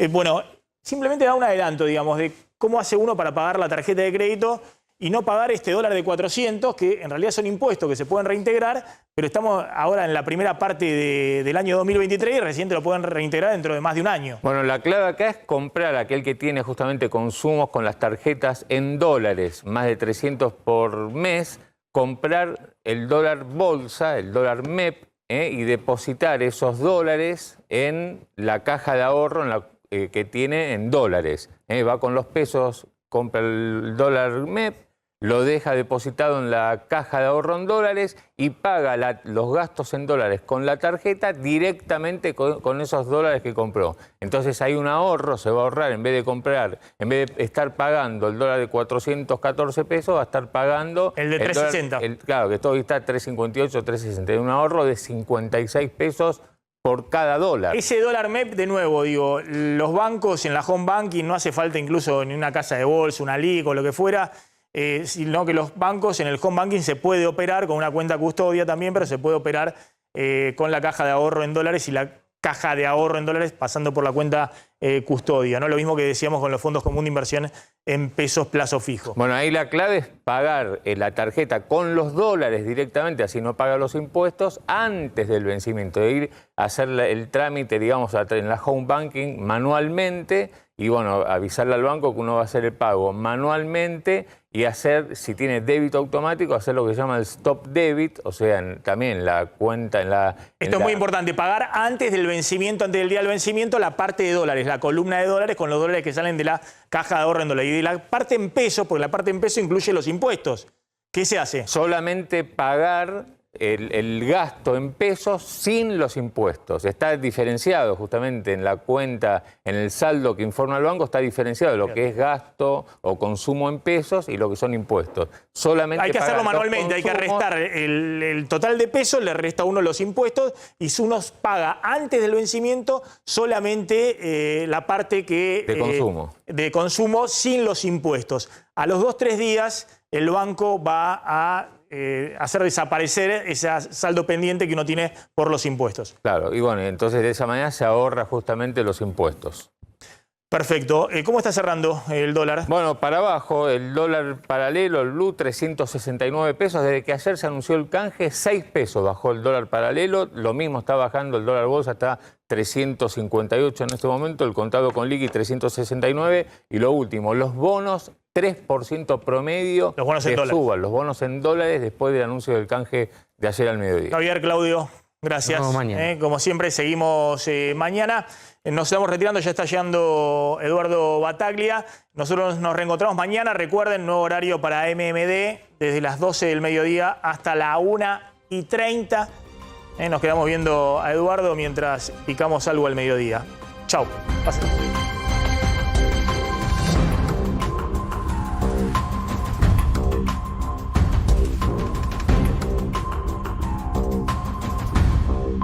Bueno, simplemente da un adelanto, digamos, de cómo hace uno para pagar la tarjeta de crédito y no pagar este dólar de 400, que en realidad son impuestos que se pueden reintegrar, pero estamos ahora en la primera parte del año 2023 y recién te lo pueden reintegrar dentro de más de un año. Bueno, la clave acá es comprar aquel que tiene justamente consumos con las tarjetas en dólares, más de 300 por mes, comprar el dólar bolsa, el dólar MEP, y depositar esos dólares en la caja de ahorro que tiene en dólares. Va con los pesos, compra el dólar MEP, lo deja depositado en la caja de ahorro en dólares y paga los gastos en dólares con la tarjeta directamente con esos dólares que compró. Entonces hay un ahorro, se va a ahorrar, en vez de estar pagando el dólar de 414 pesos, va a estar pagando el de 360. Claro, que todo está 358, 360. Un ahorro de 56 pesos por cada dólar. Ese dólar MEP, de nuevo, digo, los bancos en la home banking, no hace falta incluso ni una casa de bolsa, una LIC o lo que fuera, sino que los bancos en el home banking se puede operar con una cuenta custodia también, pero se puede operar con la caja de ahorro en dólares y la caja de ahorro en dólares pasando por la cuenta custodia, ¿no? Lo mismo que decíamos con los fondos comunes de inversión en pesos plazo fijo. Bueno, ahí la clave es pagar la tarjeta con los dólares directamente, así no paga los impuestos antes del vencimiento, de ir a hacer el trámite, digamos, en la home banking manualmente y, bueno, avisarle al banco que uno va a hacer el pago manualmente y hacer, si tiene débito automático, hacer lo que se llama el stop debit, o sea, también la cuenta Esto es muy importante, pagar antes del vencimiento, antes del día del vencimiento, la parte de dólares, la columna de dólares con los dólares que salen de la caja de ahorro en dólares. Y de la parte en pesos, porque la parte en peso incluye los impuestos. ¿Qué se hace? Solamente pagar el gasto en pesos sin los impuestos. Está diferenciado justamente en la cuenta, en el saldo que informa el banco, está diferenciado lo que es gasto o consumo en pesos y lo que son impuestos. Solamente hay que hacerlo manualmente, hay que restar el total de pesos, le resta uno los impuestos y si uno paga antes del vencimiento solamente la parte que de consumo sin los impuestos. A los 2-3 días el banco va a hacer desaparecer ese saldo pendiente que uno tiene por los impuestos. Claro, y bueno, entonces de esa manera se ahorra justamente los impuestos. Perfecto. ¿Cómo está cerrando el dólar? Bueno, para abajo, el dólar paralelo, el blue, 369 pesos. Desde que ayer se anunció el canje, 6 pesos bajó el dólar paralelo. Lo mismo está bajando el dólar bolsa, está 358 en este momento. El contado con liqui, 369. Y lo último, los bonos, 3% promedio los bonos en dólares. Suban. Los bonos en dólares después del anuncio del canje de ayer al mediodía. Javier, Claudio. Gracias. Nos vemos mañana. Como siempre, seguimos mañana. Nos estamos retirando, ya está llegando Eduardo Battaglia. Nosotros nos reencontramos mañana. Recuerden, nuevo horario para MMD, desde las 12 del mediodía hasta la 1:30. Nos quedamos viendo a Eduardo mientras picamos algo al mediodía. Chau. Pasen.